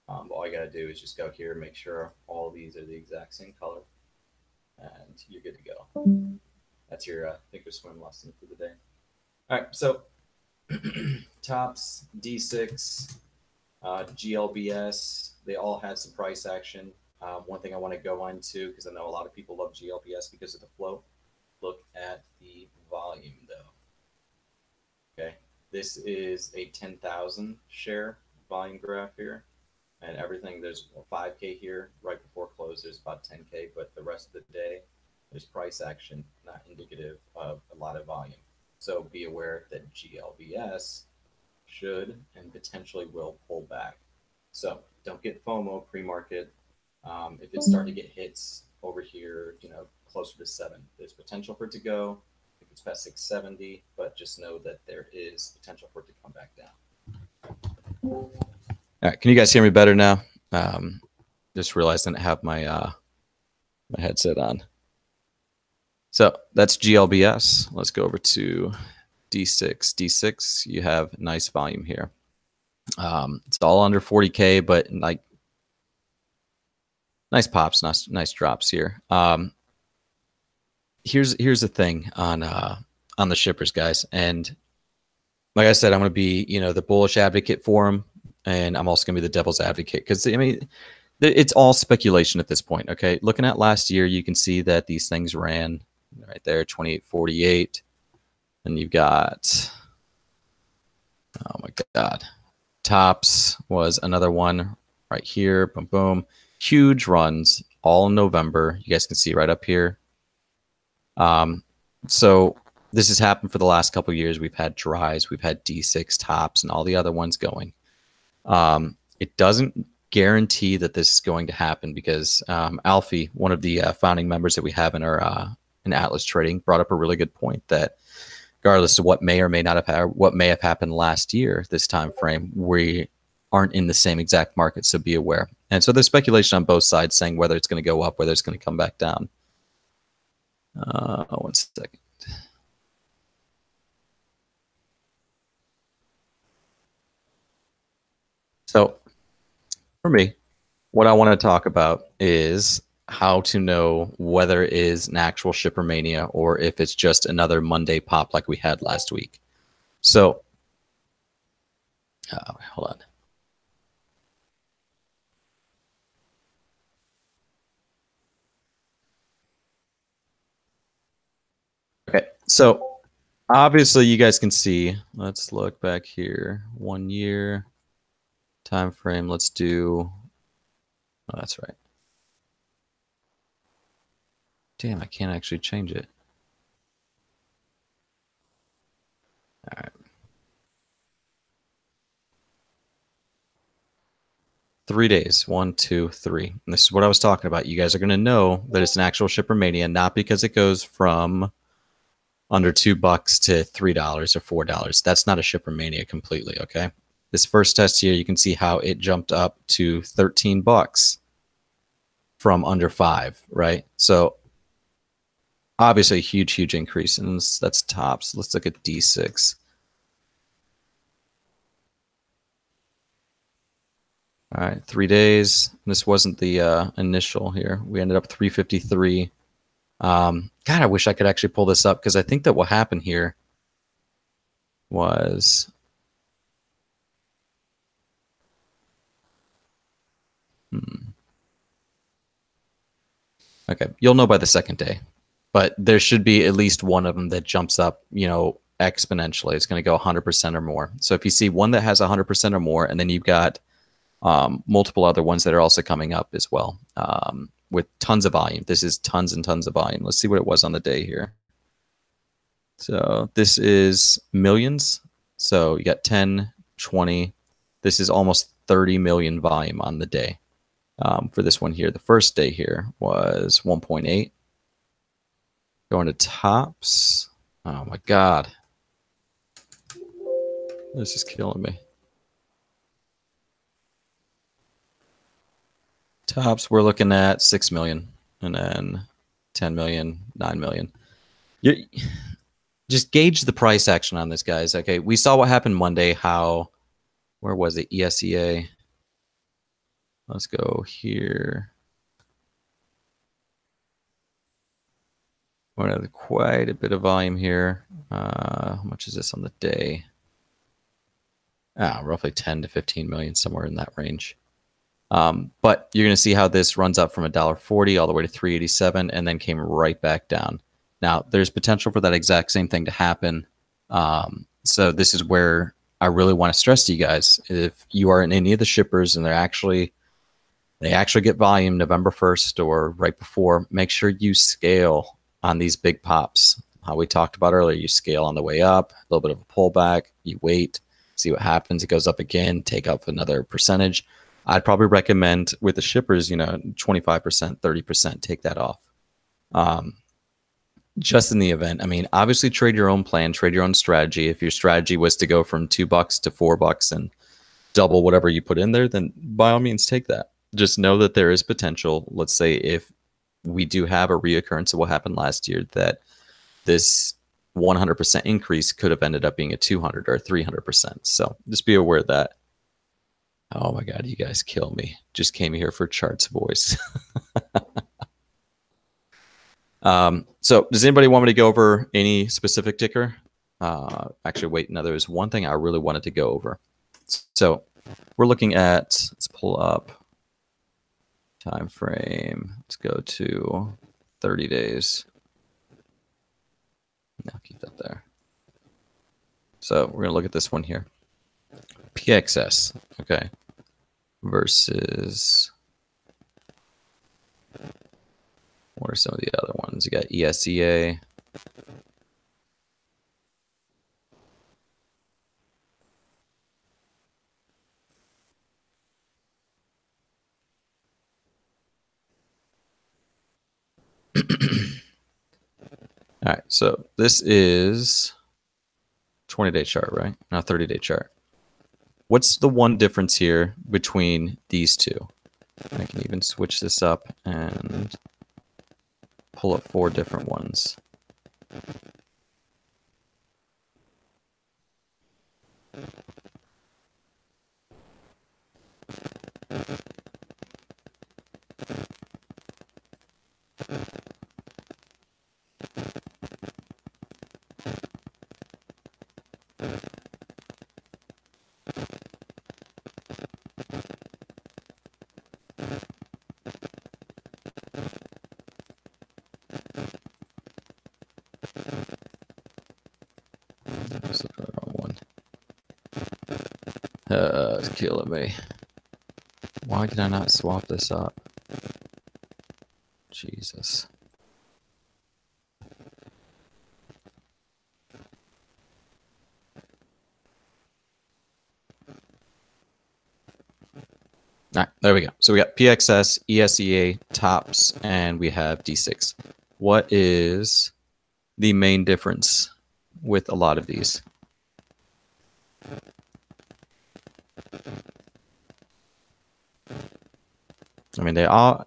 All you got to do is just go here, make sure all of these are the exact same color, and you're good to go. That's your Thinkorswim lesson for the day. All right, so tops, D6, GLBS, they all had some price action. One thing I want to go into, because I know a lot of people love GLBS because of the float, look at the volume though. Okay, this is a 10,000 share volume graph here. And everything, there's 5K here right before close, there's about 10K, but the rest of the day, there's price action, not indicative of a lot of volume. So be aware that GLBS should and potentially will pull back. So don't get FOMO pre-market. If it's starting to get hits over here, you know, closer to 7, there's potential for it to go. If it's past 670, but just know that there is potential for it to come back down. All right, can you guys hear me better now? Just realized I didn't have my my headset on. So that's GLBS. Let's go over to D6. D6, you have nice volume here. It's all under 40K, but like nice pops, nice drops here. Here's the thing on the shippers, guys, and like I said, I'm going to be the bullish advocate for them, and I'm also going to be the devil's advocate because I mean it's all speculation at this point. Okay, looking at last year, you can see that these things ran right there, 28.48, and you've got, oh my god, tops was another one right here. Boom, boom, huge runs all in November. You guys can see right up here. So this has happened for the last couple of years. We've had dries, we've had D6 tops, and all the other ones going. It doesn't guarantee that this is going to happen because Alfie, one of the founding members that we have in our in Atlas Trading, brought up a really good point that regardless of what may or may not have what may have happened last year, this time frame, we aren't in the same exact market, so be aware. And so there's speculation on both sides saying whether it's going to go up, whether it's going to come back down. 1 second. So for me, what I want to talk about is how to know whether it is an actual shipper mania or if it's just another Monday pop like we had last week. So hold on. Okay, so obviously you guys can see, let's look back here, 1 year time frame. Let's do, oh, that's right. Damn, I can't actually change it. All right. 3 days, 1, 2, 3. And this is what I was talking about. You guys are going to know that it's an actual shipper mania, not because it goes from under $2 to $3 or $4. That's not a shipper mania completely, okay? This first test here, you can see how it jumped up to $13 from under 5, right? So obviously a huge increase, and that's tops. Let's look at D6. All right, 3 days. This wasn't the initial here. We ended up 353. God, I wish I could actually pull this up because I think that what happened here was okay, you'll know by the second day, but there should be at least one of them that jumps up, exponentially. It's going to go 100% or more. So if you see one that has 100% or more, and then you've got multiple other ones that are also coming up as well, with tons of volume. This is tons and tons of volume. Let's see what it was on the day here. So this is millions. So you got 10, 20. This is almost 30 million volume on the day. For this one here, the first day here was 1.8. Going to tops. Oh my God. This is killing me. Tops, we're looking at 6 million, and then 10 million, 9 million. Just gauge the price action on this, guys. Okay, we saw what happened Monday. Where was it? ESEA. Let's go here. We're at quite a bit of volume here. How much is this on the day? Roughly 10 to 15 million, somewhere in that range. But you're going to see how this runs up from $1.40 all the way to $3.87 and then came right back down. Now, there's potential for that exact same thing to happen. So this is where I really want to stress to you guys, if you are in any of the shippers and they actually get volume November 1st or right before, make sure you scale on these big pops. How we talked about earlier, you scale on the way up, a little bit of a pullback, you wait, see what happens. It goes up again, take up another percentage. I'd probably recommend with the shippers, 25%, 30%, take that off. Just in the event. I mean, obviously trade your own plan, trade your own strategy. If your strategy was to go from $2 to $4 and double whatever you put in there, then by all means take that. Just know that there is potential. Let's say if we do have a reoccurrence of what happened last year, that this 100% increase could have ended up being a 200 or 300%. So just be aware of that. Oh my God, you guys kill me. Just came here for Chart's voice. So does anybody want me to go over any specific ticker? Actually, wait, no, there's one thing I really wanted to go over. So we're looking at, let's pull up time frame. Let's go to 30 days. I'll keep that there. So we're going to look at this one here. PXS, okay, versus, what are some of the other ones? You got ESEA. All right, so this is 20-day chart, right? Not 30-day chart. What's the one difference here between these two? I can even switch this up and pull up 4 different ones. Let's look at the wrong one. It's killing me. Why did I not swap this up? Jesus. All right, there we go. So we got PXS, ESEA, TOPS, and we have D6. What is the main difference with a lot of these? I mean, they all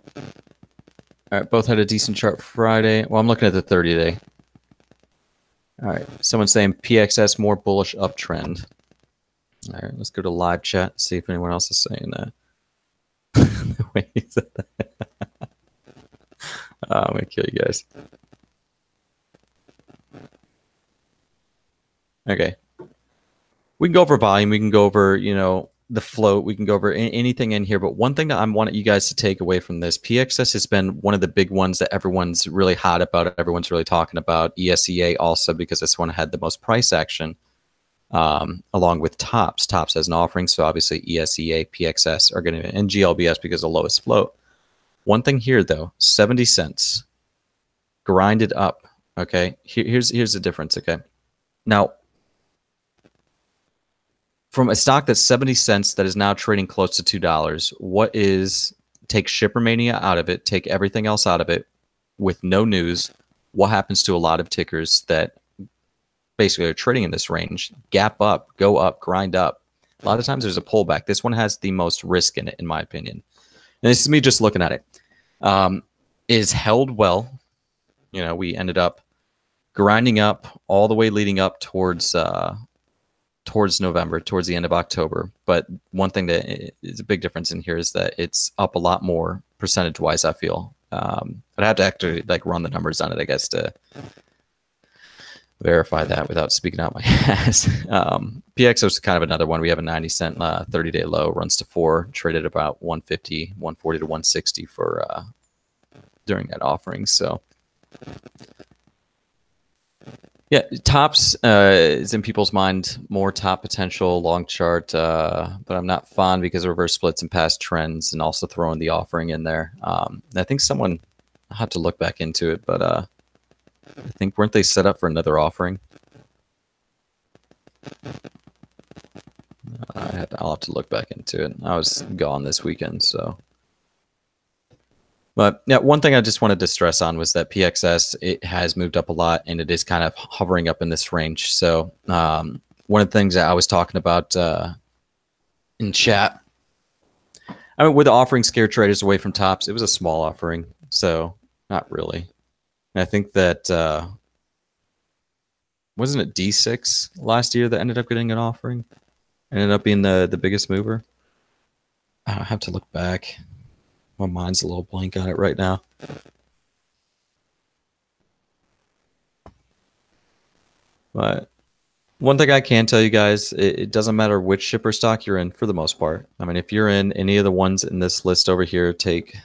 right, both had a decent chart Friday. Well, I'm looking at the 30-day. All right, someone's saying PXS more bullish uptrend. All right, let's go to live chat, see if anyone else is saying that. Wait, he said that. I'm going to kill you guys. Okay. We can go over volume. We can go over, you know, the float. We can go over anything in here. But one thing that I want you guys to take away from this, PXS has been one of the big ones that everyone's really hot about. Everyone's really talking about. ESEA also, because this one had the most price action, along with TOPS. TOPS has an offering. So obviously ESEA, PXS are going to, and GLBS because of the lowest float. One thing here, though, 70 cents. Grinded up. Okay. Here's the difference. Okay. Now, from a stock that's 70 cents that is now trading close to $2, what is, take Shippermania out of it, take everything else out of it with no news, what happens to a lot of tickers that basically are trading in this range? Gap up, go up, grind up. A lot of times there's a pullback. This one has the most risk in it, in my opinion. And this is me just looking at it. Is held well. You know, we ended up grinding up all the way leading up towards November, towards the end of October. But one thing that is a big difference in here is that it's up a lot more percentage-wise, I feel. I'd have to actually like run the numbers on it, I guess, to verify that without speaking out my ass. PXO is kind of another one. We have a 90-cent 30-day low, runs to 4, traded about 150, 140 to 160 for during that offering. So yeah, TOPS is in people's mind more top potential long chart, but I'm not fond because of reverse splits and past trends, and also throwing the offering in there. I think someone, I'll have to look back into it, but I think, weren't they set up for another offering? I'll have to look back into it. I was gone this weekend, so. But yeah, one thing I just wanted to stress on was that PXS, it has moved up a lot, and it is kind of hovering up in this range. So one of the things that I was talking about in chat, I mean, with offering scare traders away from TOPS, it was a small offering, so not really. And I think that, wasn't it D6 last year that ended up getting an offering? Ended up being the biggest mover? I have to look back. My mind's a little blank on it right now. But one thing I can tell you guys, it doesn't matter which shipper stock you're in for the most part. I mean, if you're in any of the ones in this list over here, take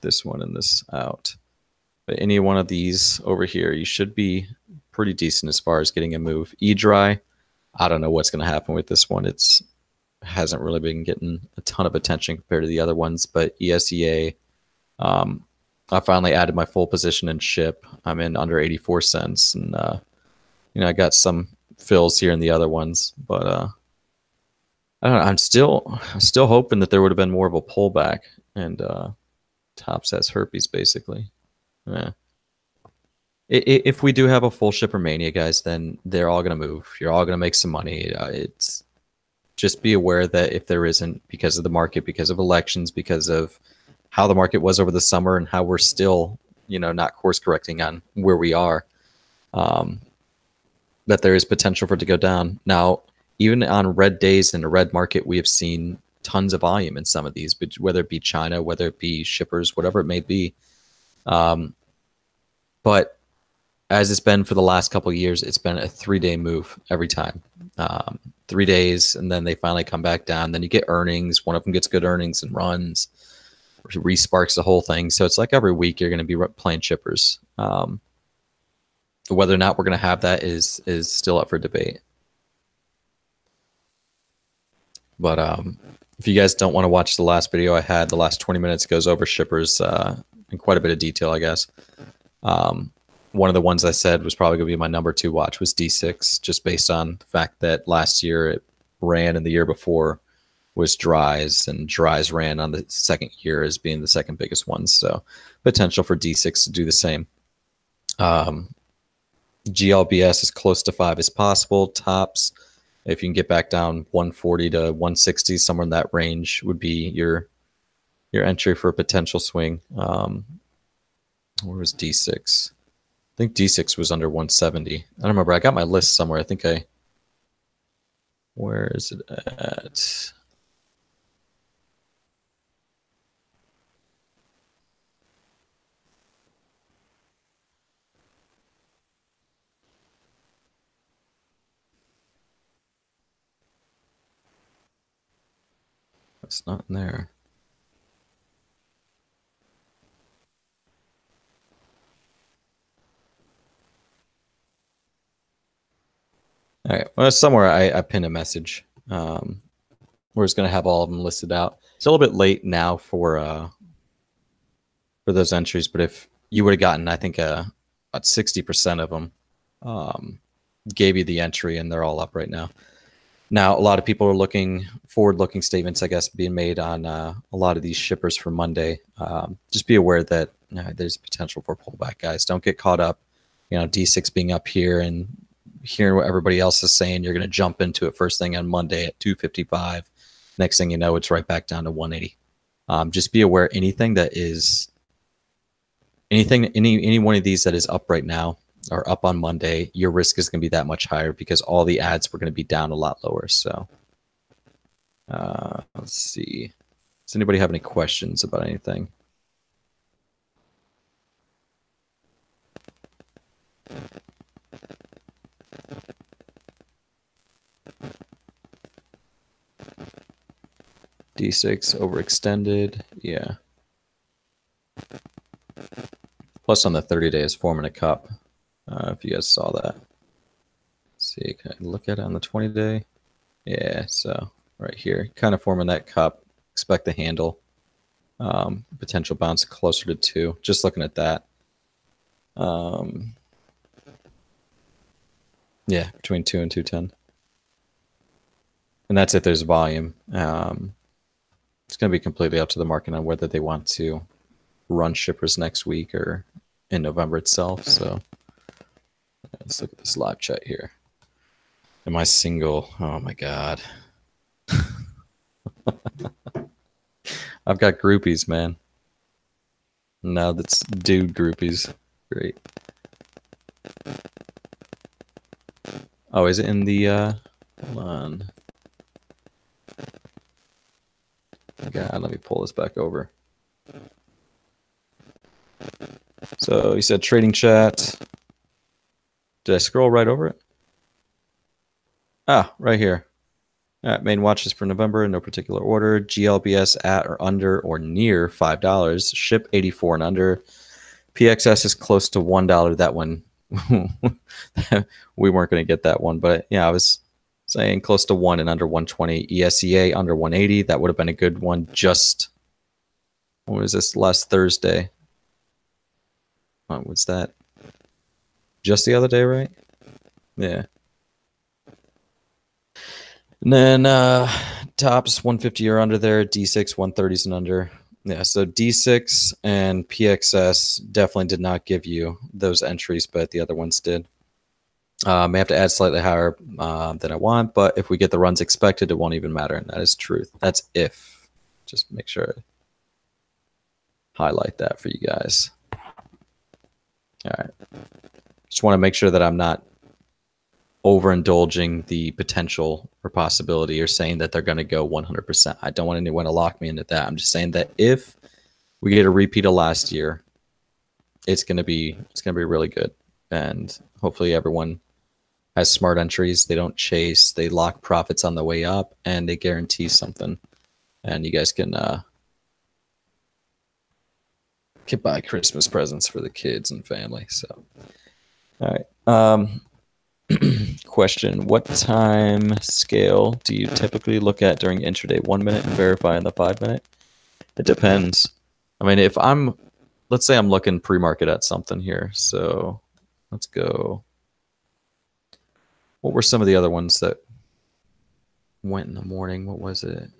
this one and this out. But any one of these over here, you should be pretty decent as far as getting a move. E-Dry, I don't know what's going to happen with this one. It's hasn't really been getting a ton of attention compared to the other ones. But ESEA, I finally added my full position in SHIP. I'm in under 84 cents, and I got some fills here in the other ones, but I don't know. I'm still hoping that there would have been more of a pullback, and Tops has herpes basically. Yeah. If we do have a full shipper mania, guys, then they're all gonna move. You're all gonna make some money. It's just be aware that if there isn't, because of the market, because of elections, because of how the market was over the summer, and how we're still, not course correcting on where we are, that there is potential for it to go down. Now, even on red days in a red market, we have seen tons of volume in some of these, whether it be China, whether it be shippers, whatever it may be. But as it's been for the last couple of years, it's been a 3-day move every time. 3 days, and then they finally come back down. Then you get earnings. One of them gets good earnings and runs, resparks the whole thing. So it's like every week you're going to be playing shippers. Whether or not we're going to have that is still up for debate. But if you guys don't want to watch the last video I had, the last 20 minutes goes over shippers in quite a bit of detail, I guess. One of the ones I said was probably going to be my number 2 watch was D6, just based on the fact that last year it ran and the year before was Dries, and Dries ran on the second year as being the second biggest one. So potential for D6 to do the same. GLBS as close to 5 as possible. Tops, if you can get back down 140 to 160, somewhere in that range would be your entry for a potential swing. Where was D6? I think D6 was under 170. I don't remember. I got my list somewhere. Where is it at? It's not in there. All right. Well, somewhere I pinned a message. We're just going to have all of them listed out. It's a little bit late now for those entries, but if you would have gotten, I think, about 60% of them gave you the entry, and they're all up right now. Now, a lot of people are looking forward-looking statements, I guess, being made on a lot of these shippers for Monday. Just be aware that there's potential for pullback, guys. Don't get caught up. D6 being up here and hearing what everybody else is saying, you're going to jump into it first thing on Monday at 255. Next thing you know, it's right back down to 180. Just be aware any one of these that is up right now or up on Monday, your risk is going to be that much higher because all the ads were going to be down a lot lower. So let's see. Does anybody have any questions about anything? D6 overextended. Yeah. Plus on the 30-day is forming a cup. If you guys saw that. Let's see, can I look at it on the 20-day? Yeah, so right here, kind of forming that cup. Expect the handle. Potential bounce closer to 2. Just looking at that. Yeah, between 2 and 210. And that's if there's volume. It's going to be completely up to the market on whether they want to run shippers next week or in November itself. So let's look at this live chat here. Am I single? Oh my God. I've got groupies, man. No, that's dude groupies. Great. Oh, is it in the hold on. God, let me pull this back over. So you said trading chat. Did I scroll right over it? Ah, right here. All right, main watches for November in no particular order. GLBS at or under or near $5. Ship 84 and under. PXS is close to $1. That one, we weren't going to get that one, but yeah, I was saying close to 1 and under 120. ESEA under 180. That would have been a good one. Just what was this last Thursday? What's that? Just the other day, right? Yeah. And then tops 150 or under there. D6 130s and under. Yeah, so D6 and PXS definitely did not give you those entries, but the other ones did. May have to add slightly higher than I want, but if we get the runs expected, it won't even matter, and that is truth. That's if. Just make sure I highlight that for you guys. All right. Just want to make sure that I'm not overindulging the potential or possibility or saying that they're going to go 100%. I don't want anyone to lock me into that. I'm just saying that if we get a repeat of last year, it's going to be really good, and hopefully everyone has smart entries. They don't chase. They lock profits on the way up, and they guarantee something. And you guys can buy Christmas presents for the kids and family. So, all right. Question: what time scale do you typically look at during intraday? 1 minute and verify in the 5 minute? It depends. I mean, if let's say I'm looking pre-market at something here. So let's go. What were some of the other ones that went in the morning? What was it?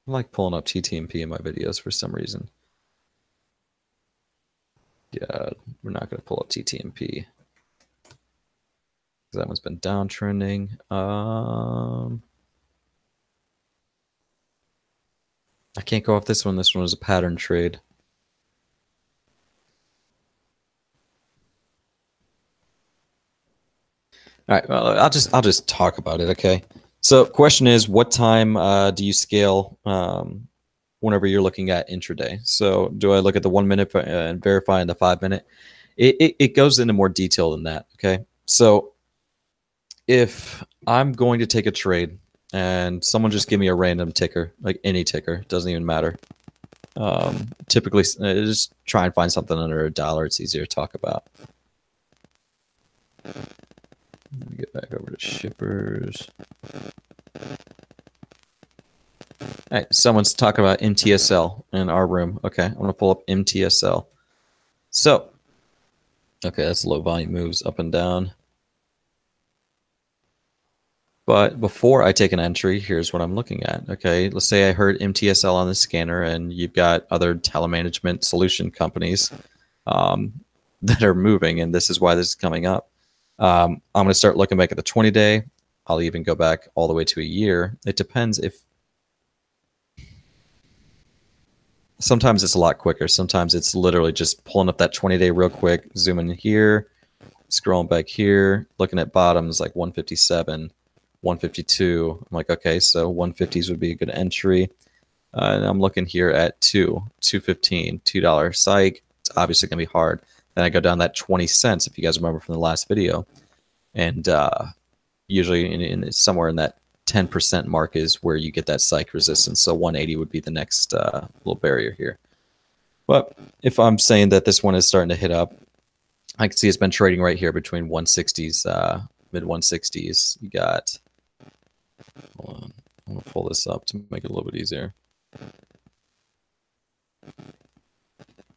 I like pulling up TTMP in my videos for some reason. Yeah, we're not going to pull up TTMP. That one's been downtrending. I can't go off this one. This one was a pattern trade. All right, well, I'll just talk about it, okay? So question is, what time do you scale whenever you're looking at intraday? So do I look at the 1 minute and verify in the 5 minute? It goes into more detail than that, okay? So if I'm going to take a trade and someone just give me a random ticker, like any ticker, doesn't even matter. Typically, just try and find something under $1. It's easier to talk about. Let me get back over to shippers. All right, someone's talking about MTSL in our room. Okay, I'm gonna pull up MTSL. So, okay, that's low volume moves up and down. But before I take an entry, here's what I'm looking at. Okay, let's say I heard MTSL on the scanner, and you've got other telemanagement solution companies that are moving, and this is why this is coming up. I'm going to start looking back at the 20-day. I'll even go back all the way to a year. It depends if... Sometimes it's a lot quicker. Sometimes it's literally just pulling up that 20-day real quick, zooming here, scrolling back here, looking at bottoms like 157, 152. I'm like, okay, so 150s would be a good entry. And I'm looking here at 215, $2 psych. It's obviously going to be hard. Then I go down that 20 cents, if you guys remember from the last video. And usually in somewhere in that 10% mark is where you get that psych resistance. So 180 would be the next little barrier here. But if I'm saying that this one is starting to hit up, I can see it's been trading right here between 160s, mid 160s. You got, hold on, I'm going to pull this up to make it a little bit easier.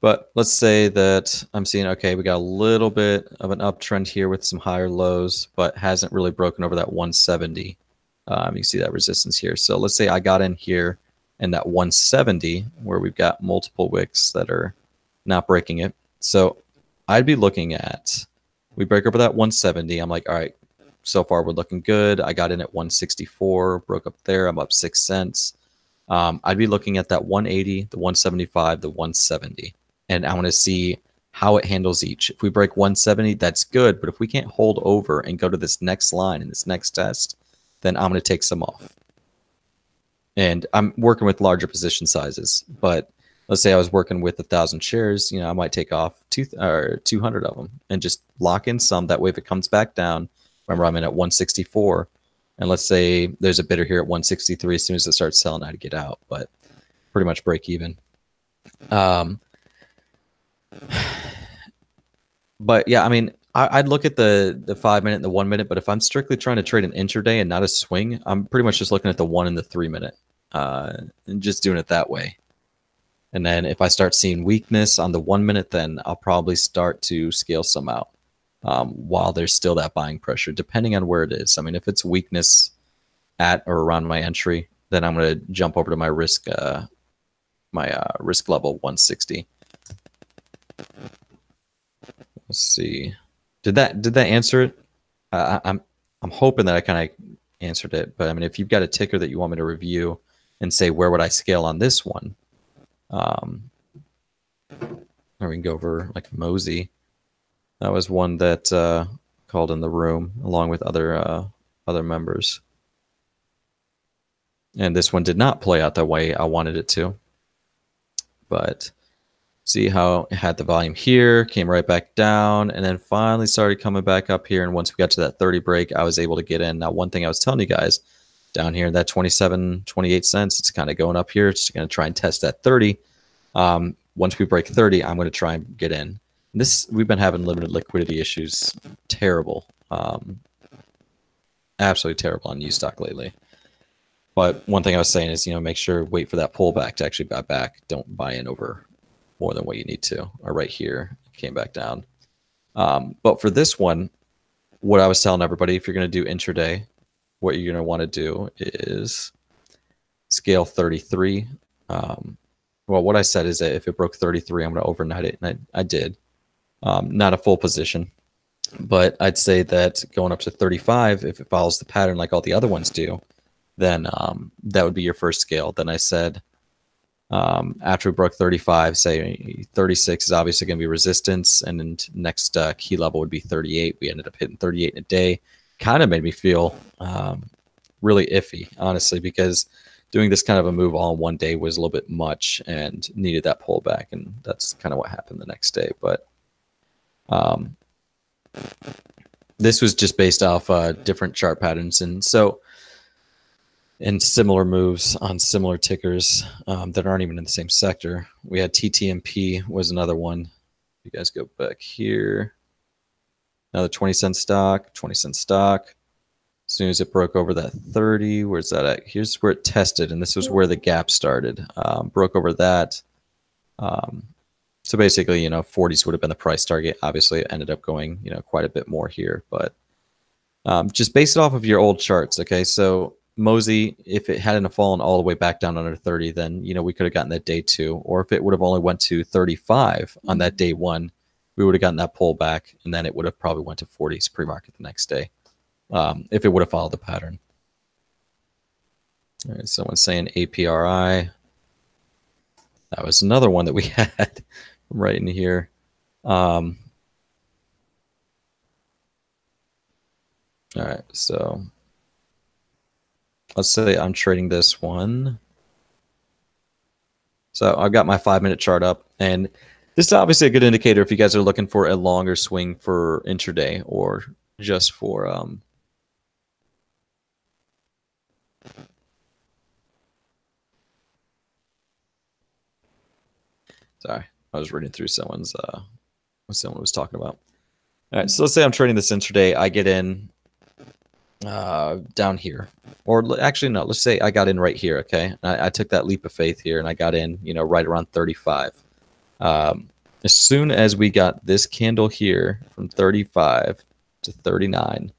But let's say that I'm seeing, okay, we got a little bit of an uptrend here with some higher lows, but hasn't really broken over that 170. You see that resistance here. So let's say I got in here in that 170 where we've got multiple wicks that are not breaking it. So I'd be looking at, we break over that 170. I'm like, all right, so far we're looking good. I got in at 164, broke up there. I'm up 6 cents. I'd be looking at that 180, the 175, the 170. And I want to see how it handles each. If we break 170, that's good. But if we can't hold over and go to this next line and this next test, then I'm going to take some off. And I'm working with larger position sizes, but let's say I was working with 1,000 shares, I might take off 200 of them and just lock in some. That way, if it comes back down, remember I'm in at 164, and let's say there's a bidder here at 163. As soon as it starts selling, I'd get out, but pretty much break even. But yeah, I mean, I'd look at the 5 minute and the 1 minute, but if I'm strictly trying to trade an intraday and not a swing, I'm pretty much just looking at the 1 and the 3 minute, and just doing it that way. And then if I start seeing weakness on the 1 minute, then I'll probably start to scale some out while there's still that buying pressure, depending on where it is. I mean, if it's weakness at or around my entry, then I'm going to jump over to my risk level 160. Let's see. Did that answer it? I'm hoping that I kind of answered it. But I mean, if you've got a ticker that you want me to review and say where would I scale on this one, or we can go over like Mosey. That was one that called in the room along with other members. And this one did not play out the way I wanted it to. But see how it had the volume here, came right back down, and then finally started coming back up here. And once we got to that 30 break, I was able to get in. Now, one thing I was telling you guys, down here in that 27, 28 cents, it's kind of going up here. It's going to try and test that 30. Once we break 30, I'm going to try and get in. And we've been having limited liquidity issues. Terrible. Absolutely terrible on U-Stock lately. But one thing I was saying is, make sure, wait for that pullback to actually buy back. Don't buy in over more than what you need to. Or right here, came back down. But for this one, what I was telling everybody, if you're going to do intraday, what you're going to want to do is scale 33. Well, what I said is that if it broke 33, I'm going to overnight it, and I did. Not a full position, but I'd say that going up to 35, if it follows the pattern like all the other ones do, then that would be your first scale. Then I said after we broke 35, say 36 is obviously going to be resistance, and then next key level would be 38. We ended up hitting 38 in a day. Kind of made me feel really iffy, honestly, because doing this kind of a move all in one day was a little bit much and needed that pullback, and that's kind of what happened the next day. But this was just based off different chart patterns, and similar moves on similar tickers that aren't even in the same sector. We had TTMP was another one. You guys go back here. Another 20-cent stock, 20-cent stock. As soon as it broke over that 30, where's that at? Here's where it tested, and this was where the gap started. Broke over that. So basically, 40s would have been the price target. Obviously, it ended up going, quite a bit more here. But just base it off of your old charts, okay? So Mosey, if it hadn't fallen all the way back down under 30, then, we could have gotten that day 2. Or if it would have only went to 35 on that day 1, we would have gotten that pullback, and then it would have probably went to 40s pre-market the next day if it would have followed the pattern. All right, someone's saying APRI. That was another one that we had right in here. All right, so let's say I'm trading this one. So I've got my 5-minute chart up, and this is obviously a good indicator if you guys are looking for a longer swing for intraday or just for sorry, I was reading through someone's what someone was talking about. All right, so let's say I'm trading this intraday. I get in down here, or actually no, let's say I got in right here. Okay, I took that leap of faith here, and I got in, right around 35. As soon as we got this candle here from 35 to 39,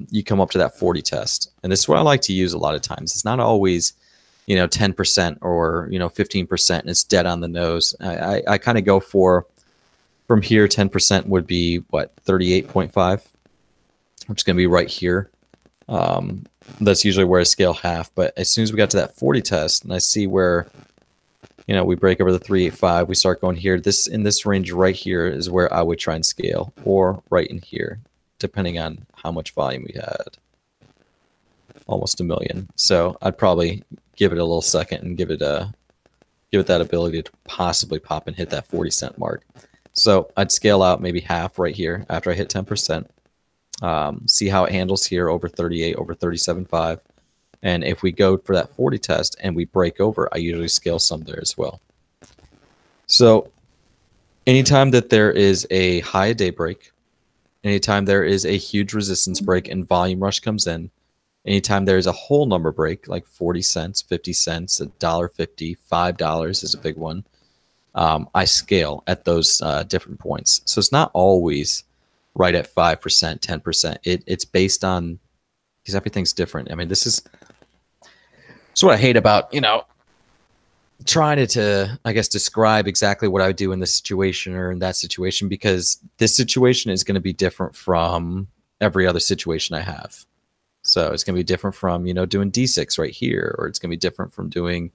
you come up to that 40 test, and this is what I like to use a lot of times. It's not always 10% or 15%, and it's dead on the nose. I kind of go for, from here, 10% would be what, 38.5, which is going to be right here. That's usually where I scale half. But as soon as we got to that 40 test, and I see where we break over the 385, we start going here. In this range right here is where I would try and scale, or right in here, depending on how much volume we had. almost 1 million. So I'd probably give it a little second and give it that ability to possibly pop and hit that 40-cent mark. So I'd scale out maybe half right here after I hit 10%. See how it handles here over 38, over 37.5. And if we go for that 40 test and we break over, I usually scale some there as well. So anytime that there is a high day break, anytime there is a huge resistance break and volume rush comes in, anytime there is a whole number break, like 40 cents, 50 cents, $1.50, $5 is a big one, I scale at those different points. So it's not always right at 5%, 10%. It's based on, because everything's different. I mean, this is what I hate about, trying to, I guess, describe exactly what I would do in this situation or in that situation, because this situation is going to be different from every other situation I have. So it's going to be different from, doing D6 right here, or it's going to be different from doing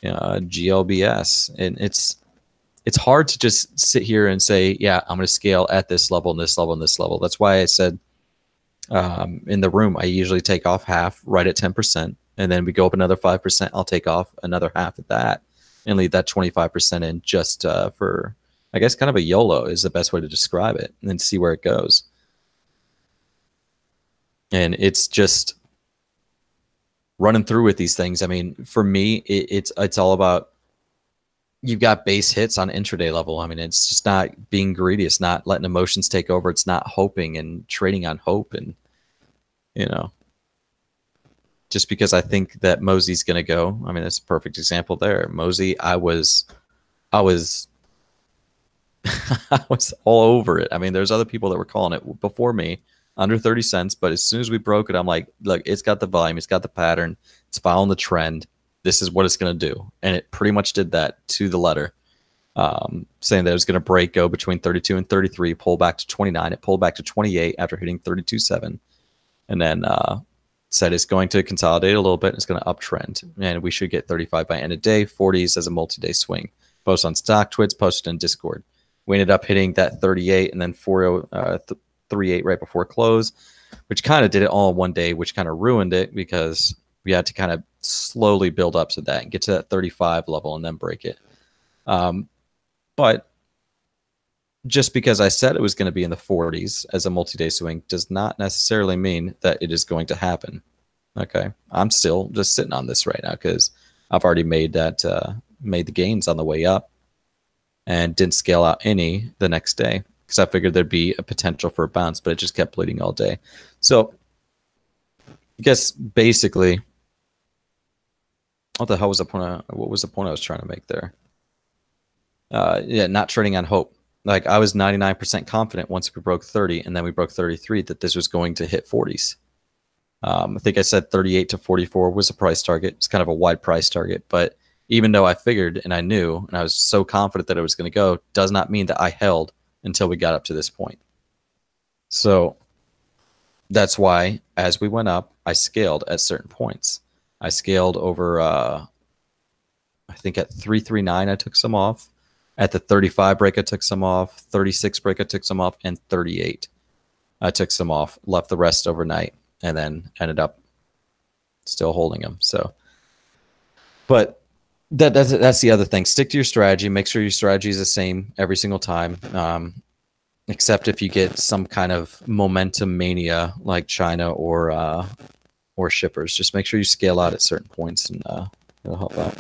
GLBS. And it's hard to just sit here and say, yeah, I'm going to scale at this level and this level and this level. That's why I said in the room, I usually take off half right at 10%. And then we go up another 5%. I'll take off another half of that and leave that 25% in just for, I guess, kind of a YOLO is the best way to describe it, and then see where it goes. And it's just running through with these things. I mean, for me, it's all about, you've got base hits on intraday level. I mean, it's just not being greedy. It's not letting emotions take over. It's not hoping and trading on hope. And, just because I think that Mosey's going to go. I mean, that's a perfect example there. Mosey, I was I was all over it. I mean, there's other people that were calling it before me under 30 cents, but as soon as we broke it, I'm like, look, it's got the volume, it's got the pattern, it's following the trend. This is what it's going to do. And it pretty much did that to the letter, saying that it was going to go between 32 and 33, pull back to 29. It pulled back to 28 after hitting 32.7. And then said it's going to consolidate a little bit. It's going to uptrend. And we should get 35 by end of day, 40s as a multi-day swing. Post on StockTwits, posted in Discord. We ended up hitting that 38 and then 38 right before close, which kind of did it all in one day, which kind of ruined it because we had to kind of slowly build up to that and get to that 35 level and then break it. But just because I said it was going to be in the 40s as a multi-day swing does not necessarily mean that it is going to happen. Okay, I'm still just sitting on this right now because I've already made the gains on the way up and didn't scale out any the next day because I figured there'd be a potential for a bounce, but it just kept bleeding all day. So I guess basically, what the hell was the point? What was the point I was trying to make there? Yeah, not trading on hope. Like I was 99% confident once we broke 30 and then we broke 33 that this was going to hit 40s. I think I said 38 to 44 was a price target. It's kind of a wide price target, but even though I figured and I knew and I was so confident that it was going to go, does not mean that I held until we got up to this point. So that's why as we went up, I scaled at certain points. I scaled over, I think at 339, I took some off. At the 35 break, I took some off. 36 break, I took some off. And 38, I took some off. Left the rest overnight and then ended up still holding them. So, but that's the other thing. Stick to your strategy. Make sure your strategy is the same every single time. Except if you get some kind of momentum mania like China or shippers. Just make sure you scale out at certain points and it'll help out.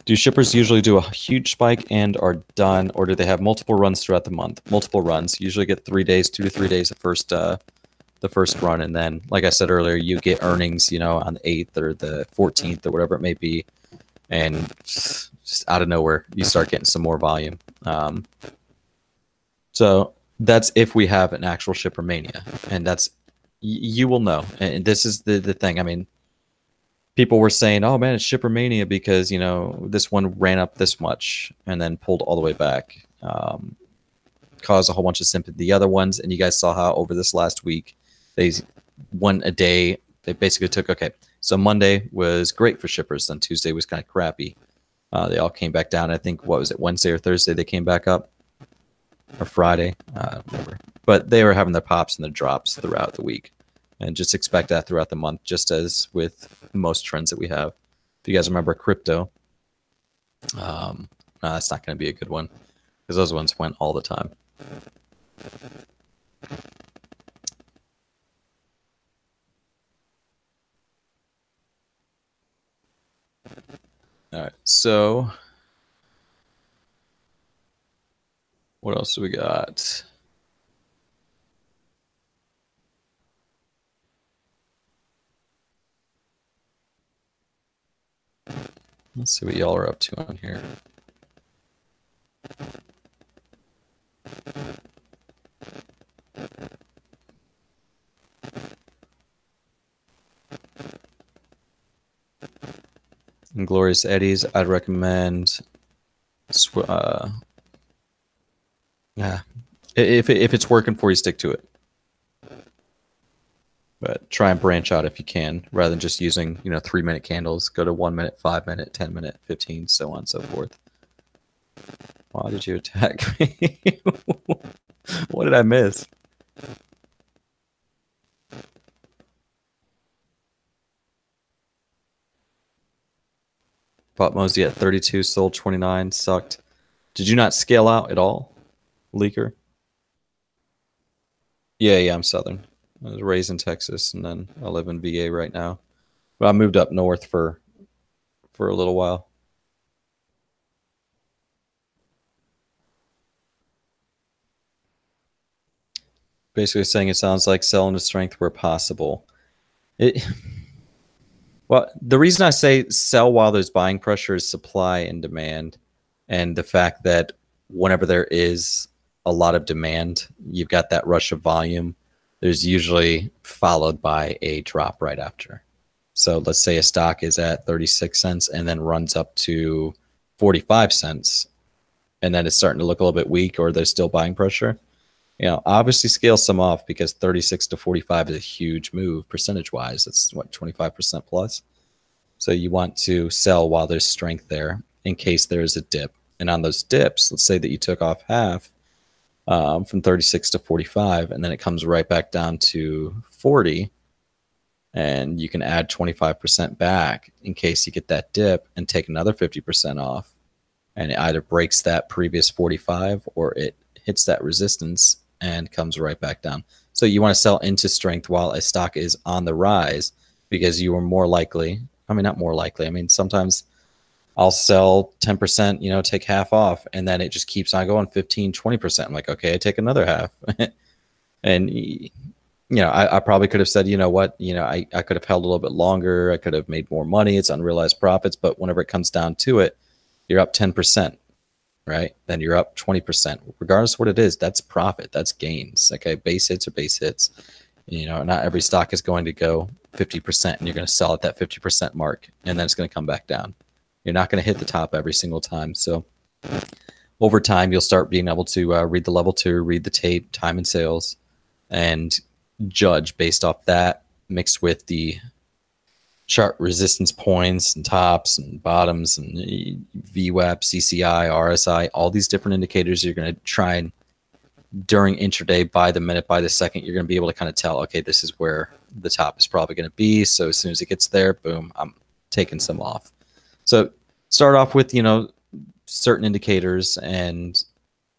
Do shippers usually do a huge spike and are done, or do they have multiple runs throughout the month? Multiple runs. Usually get 3 days, 2 to 3 days the first run, and then, like I said earlier, you get earnings, on the 8th or the 14th or whatever it may be, and just out of nowhere you start getting some more volume. So that's if we have an actual shipper mania, and that's you will know. And this is the thing. I mean, people were saying, oh man, it's shipper mania because, this one ran up this much and then pulled all the way back. Caused a whole bunch of sympathy. The other ones, and you guys saw how over this last week, they won a day. They basically took, okay, so Monday was great for shippers. Then Tuesday was kind of crappy. They all came back down. I think, what was it, Wednesday or Thursday they came back up? Or Friday? I don't remember. But they were having their pops and their drops throughout the week. And just expect that throughout the month, just as with most trends that we have. If you guys remember crypto, no, that's not going to be a good one because those ones went all the time. All right, so what else do we got? Let's see what y'all are up to on here. And Glorious Eddies, I'd recommend. Yeah, if it's working for you, stick to it. But try and branch out if you can, rather than just using 3-minute candles. Go to 1 minute, 5 minute, 10 minute, 15, so on and so forth. Why did you attack me? What did I miss? Bought Mosey at 32, sold 29, sucked. Did you not scale out at all, Leaker? Yeah, I'm Southern. I was raised in Texas, and then I live in VA right now. But I moved up north for a little while. Basically saying it sounds like sell into strength where possible. Well, the reason I say sell while there's buying pressure is supply and demand, and the fact that whenever there is a lot of demand, you've got that rush of volume. There's usually followed by a drop right after. So let's say a stock is at 36 cents and then runs up to 45 cents, and then it's starting to look a little bit weak, or there's still buying pressure. Obviously scale some off, because 36 to 45 is a huge move percentage-wise. It's what, 25% plus. So you want to sell while there's strength there in case there is a dip. And on those dips, let's say that you took off half from 36 to 45, and then it comes right back down to 40, and you can add 25% back in case you get that dip and take another 50% off, and it either breaks that previous 45 or it hits that resistance and comes right back down. So you want to sell into strength while a stock is on the rise, because you are more likely, not more likely, sometimes I'll sell 10%, take half off, and then it just keeps on going 15, 20%. I'm like, okay, I take another half. And, I probably could have said, you know what, I could have held a little bit longer. I could have made more money. It's unrealized profits. But whenever it comes down to it, you're up 10%, right? Then you're up 20%. Regardless of what it is, that's profit. That's gains. Okay, base hits are base hits. Not every stock is going to go 50%, and you're going to sell at that 50% mark, and then it's going to come back down. You're not going to hit the top every single time. So over time, you'll start being able to read the level 2, read the tape, time and sales, and judge based off that, mixed with the chart resistance points and tops and bottoms and VWAP, CCI, RSI, all these different indicators. You're going to try and, during intraday, by the minute, by the second, you're going to be able to kind of tell, okay, this is where the top is probably going to be. So as soon as it gets there, boom, I'm taking some off. So start off with, certain indicators and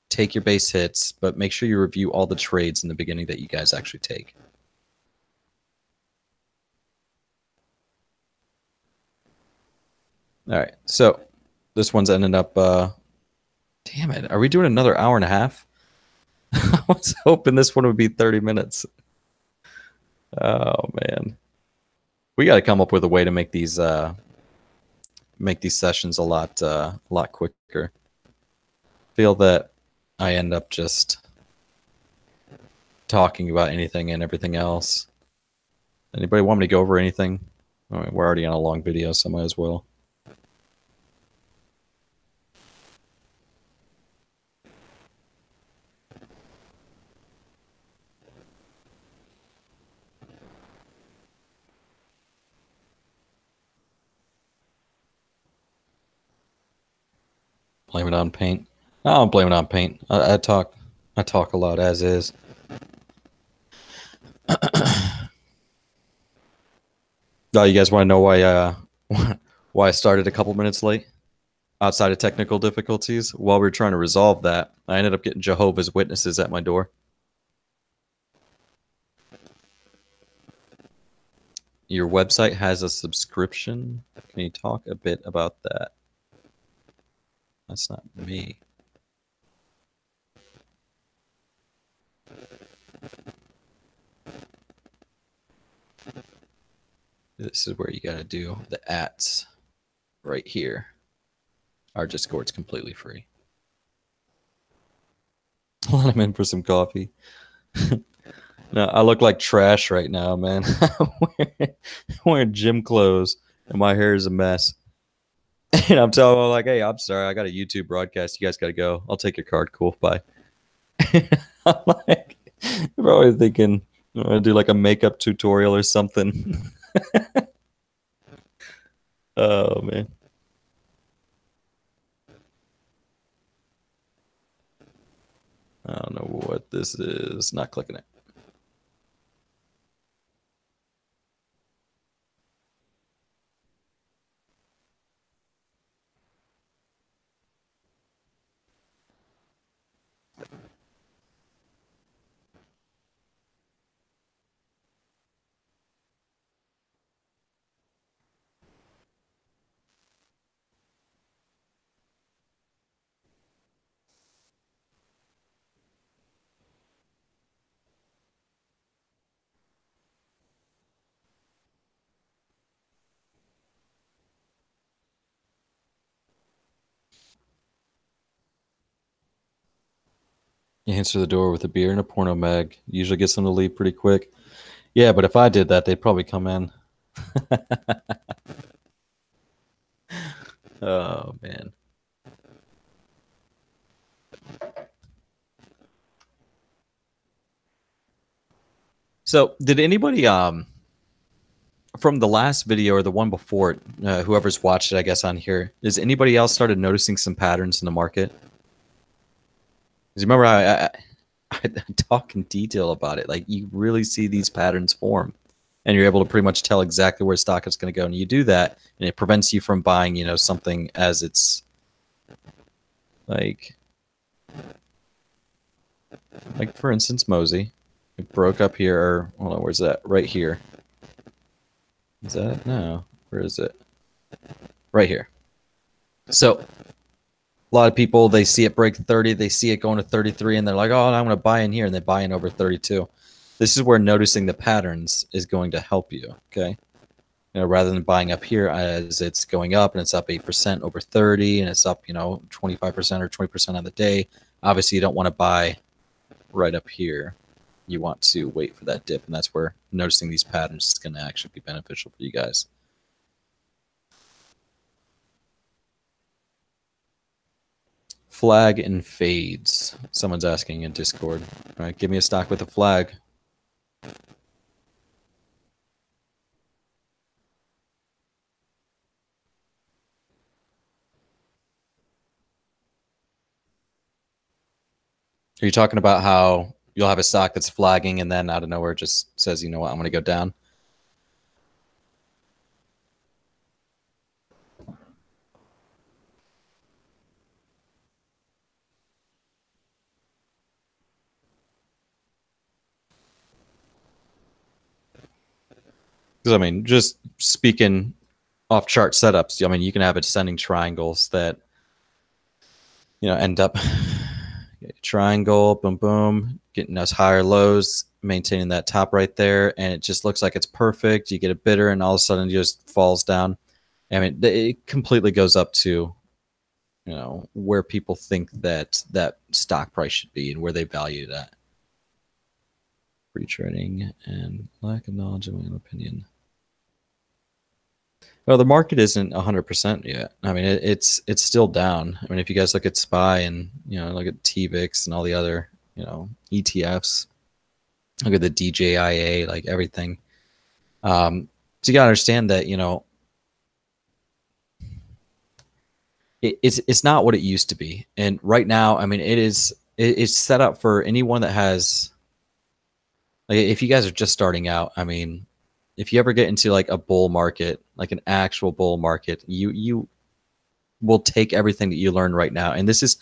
take your base hits, but make sure you review all the trades in the beginning that you guys actually take. All right, so this one's ended up, damn it, are we doing another hour and a half? I was hoping this one would be 30 minutes. Oh, man. We got to come up with a way to make these sessions a lot quicker. Feel that I end up just talking about anything and everything else. Anybody want me to go over anything? All right, we're already on a long video, so I might as well. Blame it on paint. I don't blame it on paint. I talk a lot as is. Oh, you guys want to know why why I started a couple minutes late? Outside of technical difficulties, while we were trying to resolve that, I ended up getting Jehovah's Witnesses at my door. Your website has a subscription. Can you talk a bit about that? That's not me. This is where you got to do the ats right here. Our Discord's completely free. Let him in for some coffee. No, I look like trash right now, man. I'm wearing gym clothes and my hair is a mess. And I'm telling them, like, hey, I'm sorry, I got a YouTube broadcast. You guys got to go. I'll take your card. Cool, bye. I'm like, probably thinking I'm gonna do like a makeup tutorial or something. Oh man. I don't know what this is. Not clicking it. You answer the door with a beer and a porno mag. Usually gets them to leave pretty quick. Yeah, but if I did that, they'd probably come in. Oh man. So, did anybody from the last video or the one before it, whoever's watched it, I guess on here, has anybody else started noticing some patterns in the market? Because remember, I talk in detail about it. Like, you really see these patterns form, and you're able to pretty much tell exactly where stock is going to go. And you do that, and it prevents you from buying, something as it's like for instance, Mosey. It broke up here. Or, hold on, where's that? Right here. Is that it? No. Where is it? Right here. So, a lot of people, they see it break 30, they see it going to 33, and they're like, oh, I'm going to buy in here, and they buy in over 32. This is where noticing the patterns is going to help you, okay? Rather than buying up here as it's going up, and it's up 8% over 30, and it's up, 25% or 20% on the day. Obviously, you don't want to buy right up here. You want to wait for that dip, and that's where noticing these patterns is going to actually be beneficial for you guys. Flag and fades. Someone's asking in Discord. All right, give me a stock with a flag. Are you talking about how you'll have a stock that's flagging and then out of nowhere it just says, you know what, I'm going to go down? Because, I mean, just speaking off chart setups, I mean, you can have ascending triangles that, end up triangle, boom, boom, getting those higher lows, maintaining that top right there, and it just looks like it's perfect. You get a bidder, and all of a sudden it just falls down. I mean, it completely goes up to, where people think that stock price should be and where they value it at. Free trading and lack of knowledge, in my own opinion. Well, the market isn't 100% yet. I mean, it's still down. I mean, if you guys look at SPY and, look at TVIX and all the other, ETFs, look at the DJIA, like everything. So you got to understand that, it's not what it used to be. And right now, I mean, it's set up for anyone that has, like, if you guys are just starting out, I mean, if you ever get into like a bull market, like an actual bull market, you will take everything that you learn right now. And this is,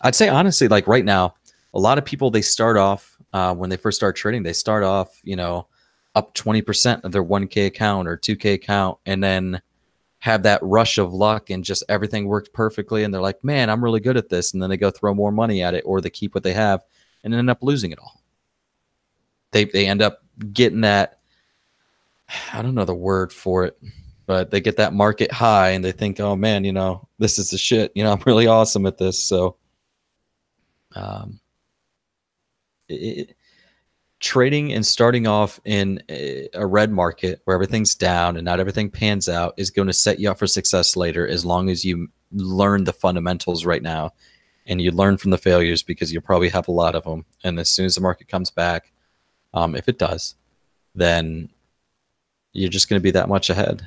I'd say honestly, like right now, a lot of people, they start off when they first start trading, they start off, you know, up 20% of their 1K account or 2K account, and then have that rush of luck and just everything worked perfectly. And they're like, man, I'm really good at this. And then they go throw more money at it, or they keep what they have and end up losing it all. They end up getting that, I don't know the word for it, but they get that market high and they think, oh man, you know, this is the shit. You know, I'm really awesome at this. So trading and starting off in a red market where everything's down and not everything pans out is going to set you up for success later, as long as you learn the fundamentals right now and you learn from the failures, because you'll probably have a lot of them. And as soon as the market comes back, if it does, then you're just going to be that much ahead.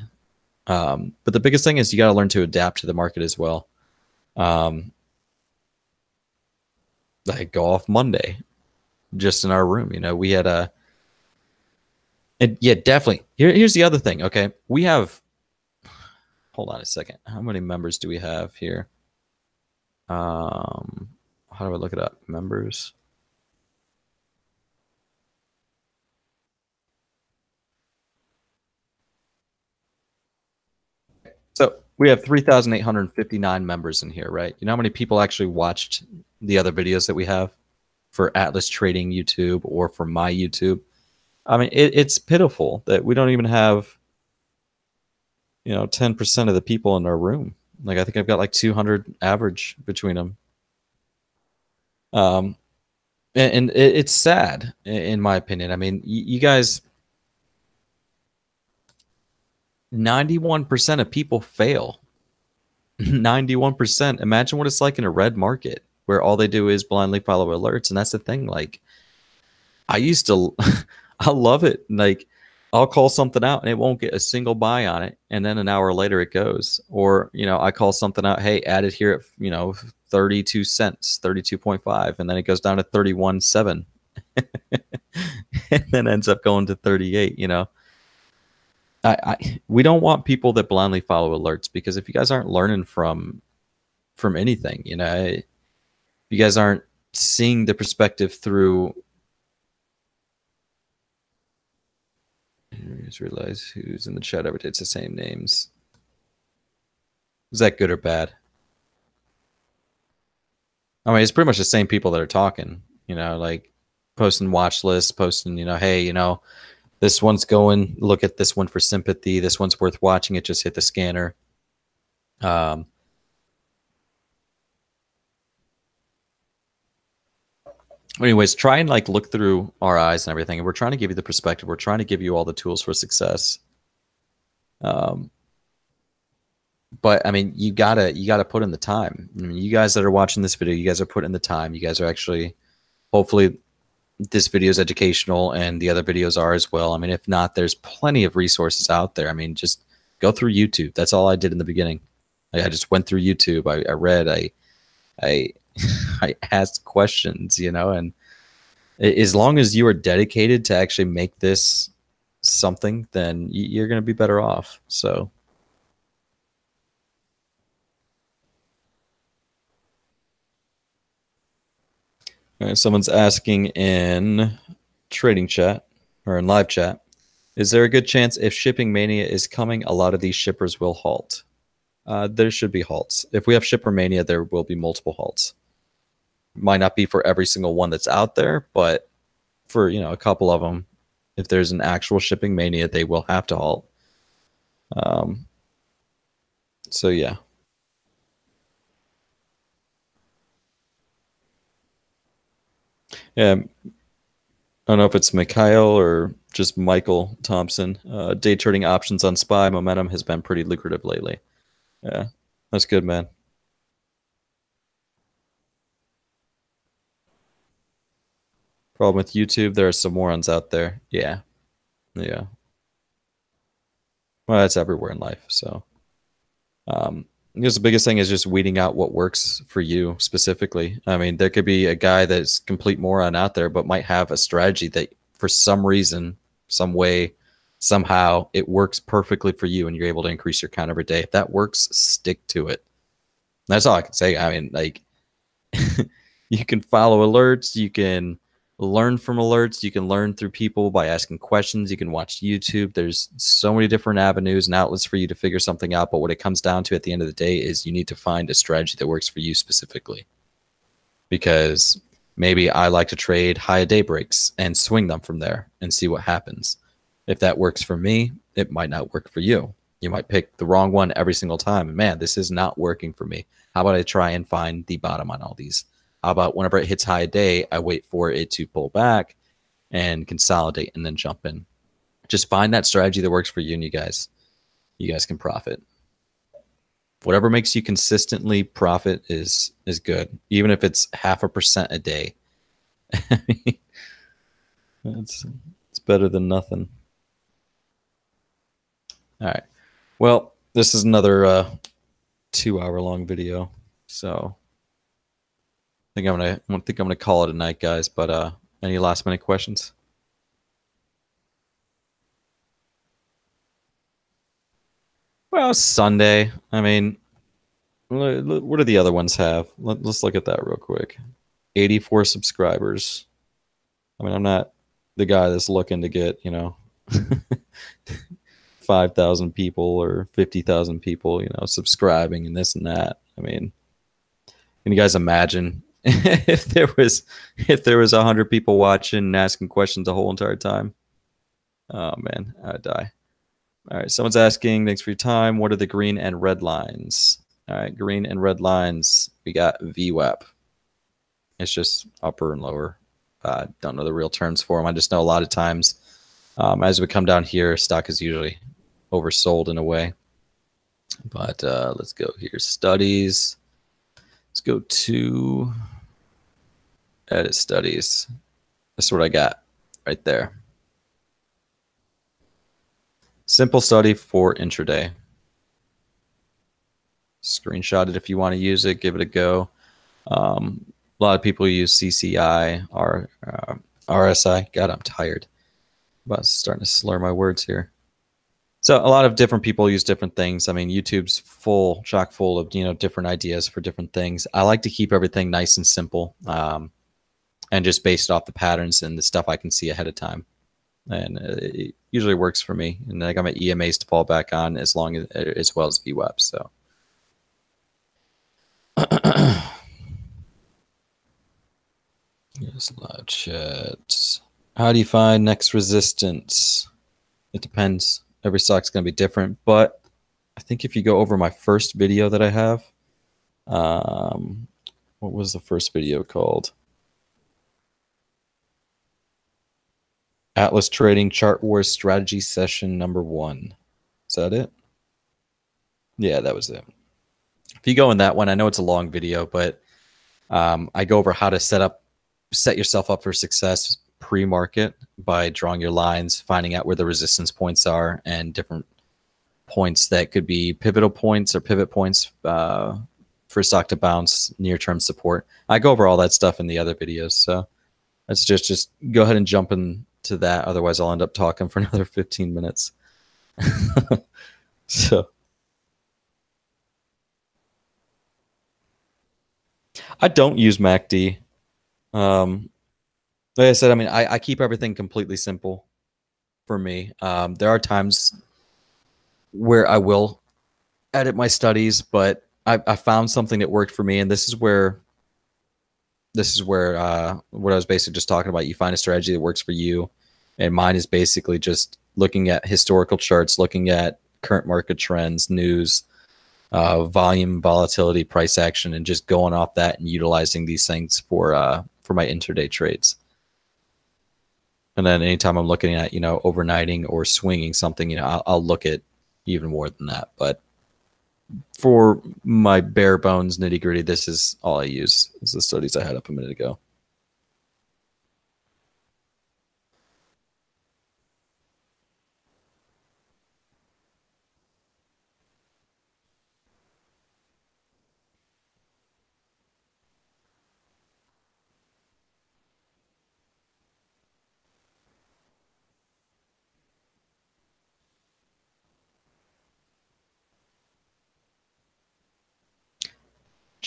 But the biggest thing is you got to learn to adapt to the market as well. Like go off Monday, just in our room, you know, we had yeah, definitely. Here's the other thing. Okay, we have. Hold on a second. How many members do we have here? How do I look it up? Members. So we have 3,859 members in here, right? You know how many people actually watched the other videos that we have for Atlas Trading YouTube or for my YouTube? I mean, it's pitiful that we don't even have, you know, 10% of the people in our room. Like, I think I've got like 200 average between them. And it's sad, in my opinion. I mean, you guys, 91% of people fail. 91%. Imagine what it's like in a red market where all they do is blindly follow alerts. And that's the thing. Like, I used to, I love it. Like, I'll call something out and it won't get a single buy on it, and then an hour later it goes. Or, you know, I call something out, hey, add it here at, you know, 32 cents, 32.5, and then it goes down to 31.7 and then ends up going to 38, you know. We don't want people that blindly follow alerts, because if you guys aren't learning from anything, you know, if you guys aren't seeing the perspective through, I just realize who's in the chat every day. It's the same names. Is that good or bad? I mean, it's pretty much the same people that are talking, you know, like posting watch lists, posting, you know, hey, you know, this one's going, look at this one for sympathy. This one's worth watching. It just hit the scanner. Anyways, try and like look through our eyes and everything. And we're trying to give you the perspective. We're trying to give you all the tools for success. But I mean, you gotta put in the time. I mean, you guys that are watching this video, you guys are putting in the time. You guys are actually, hopefully, this video is educational and the other videos are as well. I mean, if not, there's plenty of resources out there. I mean, just go through YouTube. That's all I did in the beginning. Like, I just went through YouTube. I read. I asked questions. You know, and as long as you are dedicated to actually make this something, then you're going to be better off. So. All right, someone's asking in trading chat or in live chat, is there a good chance if shipping mania is coming, a lot of these shippers will halt? There should be halts. If we have shipper mania, there will be multiple halts. Might not be for every single one that's out there, but for, you know, a couple of them, if there's an actual shipping mania, they will have to halt. So yeah. Yeah, I don't know if it's Mikhail or just Michael Thompson. Day trading options on SPY momentum has been pretty lucrative lately. Yeah, that's good, man. Problem with YouTube, there are some morons out there. Yeah. Yeah. Well, that's everywhere in life. So, I guess the biggest thing is just weeding out what works for you specifically. I mean, there could be a guy that's complete moron out there, but might have a strategy that for some reason, some way, somehow it works perfectly for you and you're able to increase your count every day. If that works, stick to it. That's all I can say. I mean, like, you can follow alerts, you can learn from alerts, you can learn through people by asking questions, you can watch YouTube. There's so many different avenues and outlets for you to figure something out, but what it comes down to at the end of the day is you need to find a strategy that works for you specifically. Because maybe I like to trade high day breaks and swing them from there and see what happens. If that works for me, it might not work for you. You might pick the wrong one every single time. And man, this is not working for me. How about I try and find the bottom on all these? How about whenever it hits high day, I wait for it to pull back and consolidate and then jump in. Just find that strategy that works for you and you guys can profit. Whatever makes you consistently profit is good, even if it's 0.5% a day. it's better than nothing. All right. Well, this is another 2-hour-long video, so I think I'm gonna call it a night, guys. But any last minute questions? Well, Sunday. I mean, what do the other ones have? Let's look at that real quick. 84 subscribers. I mean, I'm not the guy that's looking to get, 5,000 people or 50,000 people, subscribing and this and that. I mean, can you guys imagine if there was 100 people watching and asking questions the whole entire time? Oh man, I'd die. All right, someone's asking, thanks for your time. What are the green and red lines? All right, green and red lines. We got VWAP. It's just upper and lower. Don't know the real terms for them. I just know a lot of times as we come down here, stock is usually oversold in a way. But let's go here. Studies. Let's go to edit studies. That's what I got right there. Simple study for intraday. Screenshot it if you want to use it. Give it a go. A lot of people use CCI or RSI. God, I'm tired. I'm starting to slur my words here. So a lot of different people use different things. I mean, YouTube's chock full of different ideas for different things. I like to keep everything nice and simple, and just based off the patterns and the stuff I can see ahead of time. And it usually works for me. And I got my EMAs to fall back on as well as VWAP. So. Yes, live chat. How do you find next resistance? It depends. Every stock's going to be different, but I think if you go over my first video that I have, what was the first video called? Atlas Trading ChartWars Strategy Session number 1. Is that it? Yeah, that was it. If you go in that one, I know it's a long video, but I go over how to set yourself up for success pre-market by drawing your lines, finding out where the resistance points are, and different points that could be pivotal points or pivot points for stock to bounce, near-term support. I go over all that stuff in the other videos, so let's just go ahead and jump into that. Otherwise, I'll end up talking for another 15 minutes. So I don't use MACD. Like I said, I mean, I keep everything completely simple for me. There are times where I will edit my studies, but I found something that worked for me, and this is where what I was basically just talking about. You find a strategy that works for you, and mine is basically just looking at historical charts, looking at current market trends, news, volume, volatility, price action, and just going off that and utilizing these things for my intraday trades. And then anytime I'm looking at overnighting or swinging something, I'll look at even more than that. But for my bare bones nitty gritty, this is all I use. Is the studies I had up a minute ago.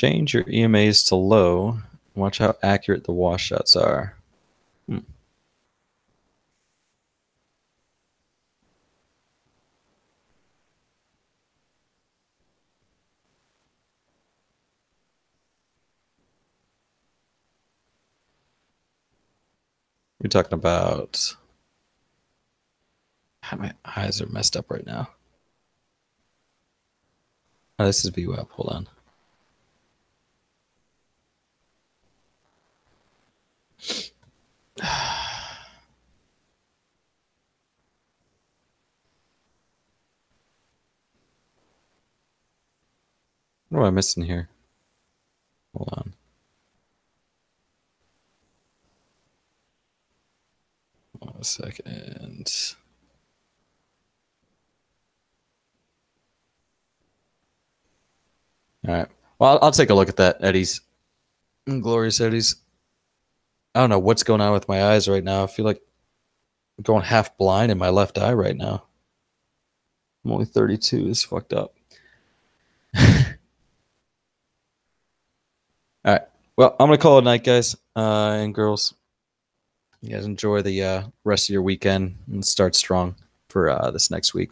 Change your EMAs to low. Watch how accurate the wash shots are. You're talking about how my eyes are messed up right now. Oh, this is VWAP. Hold on. What am I missing here? Hold on. Hold on a second. All right. Well, I'll take a look at that, Eddie's. Glorious Eddie's. I don't know what's going on with my eyes right now. I feel like I'm going half blind in my left eye right now. I'm only 32. It's fucked up. All right. Well, I'm going to call it a night, guys and girls. You guys enjoy the rest of your weekend and start strong for this next week.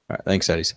All right. Thanks, Eddies.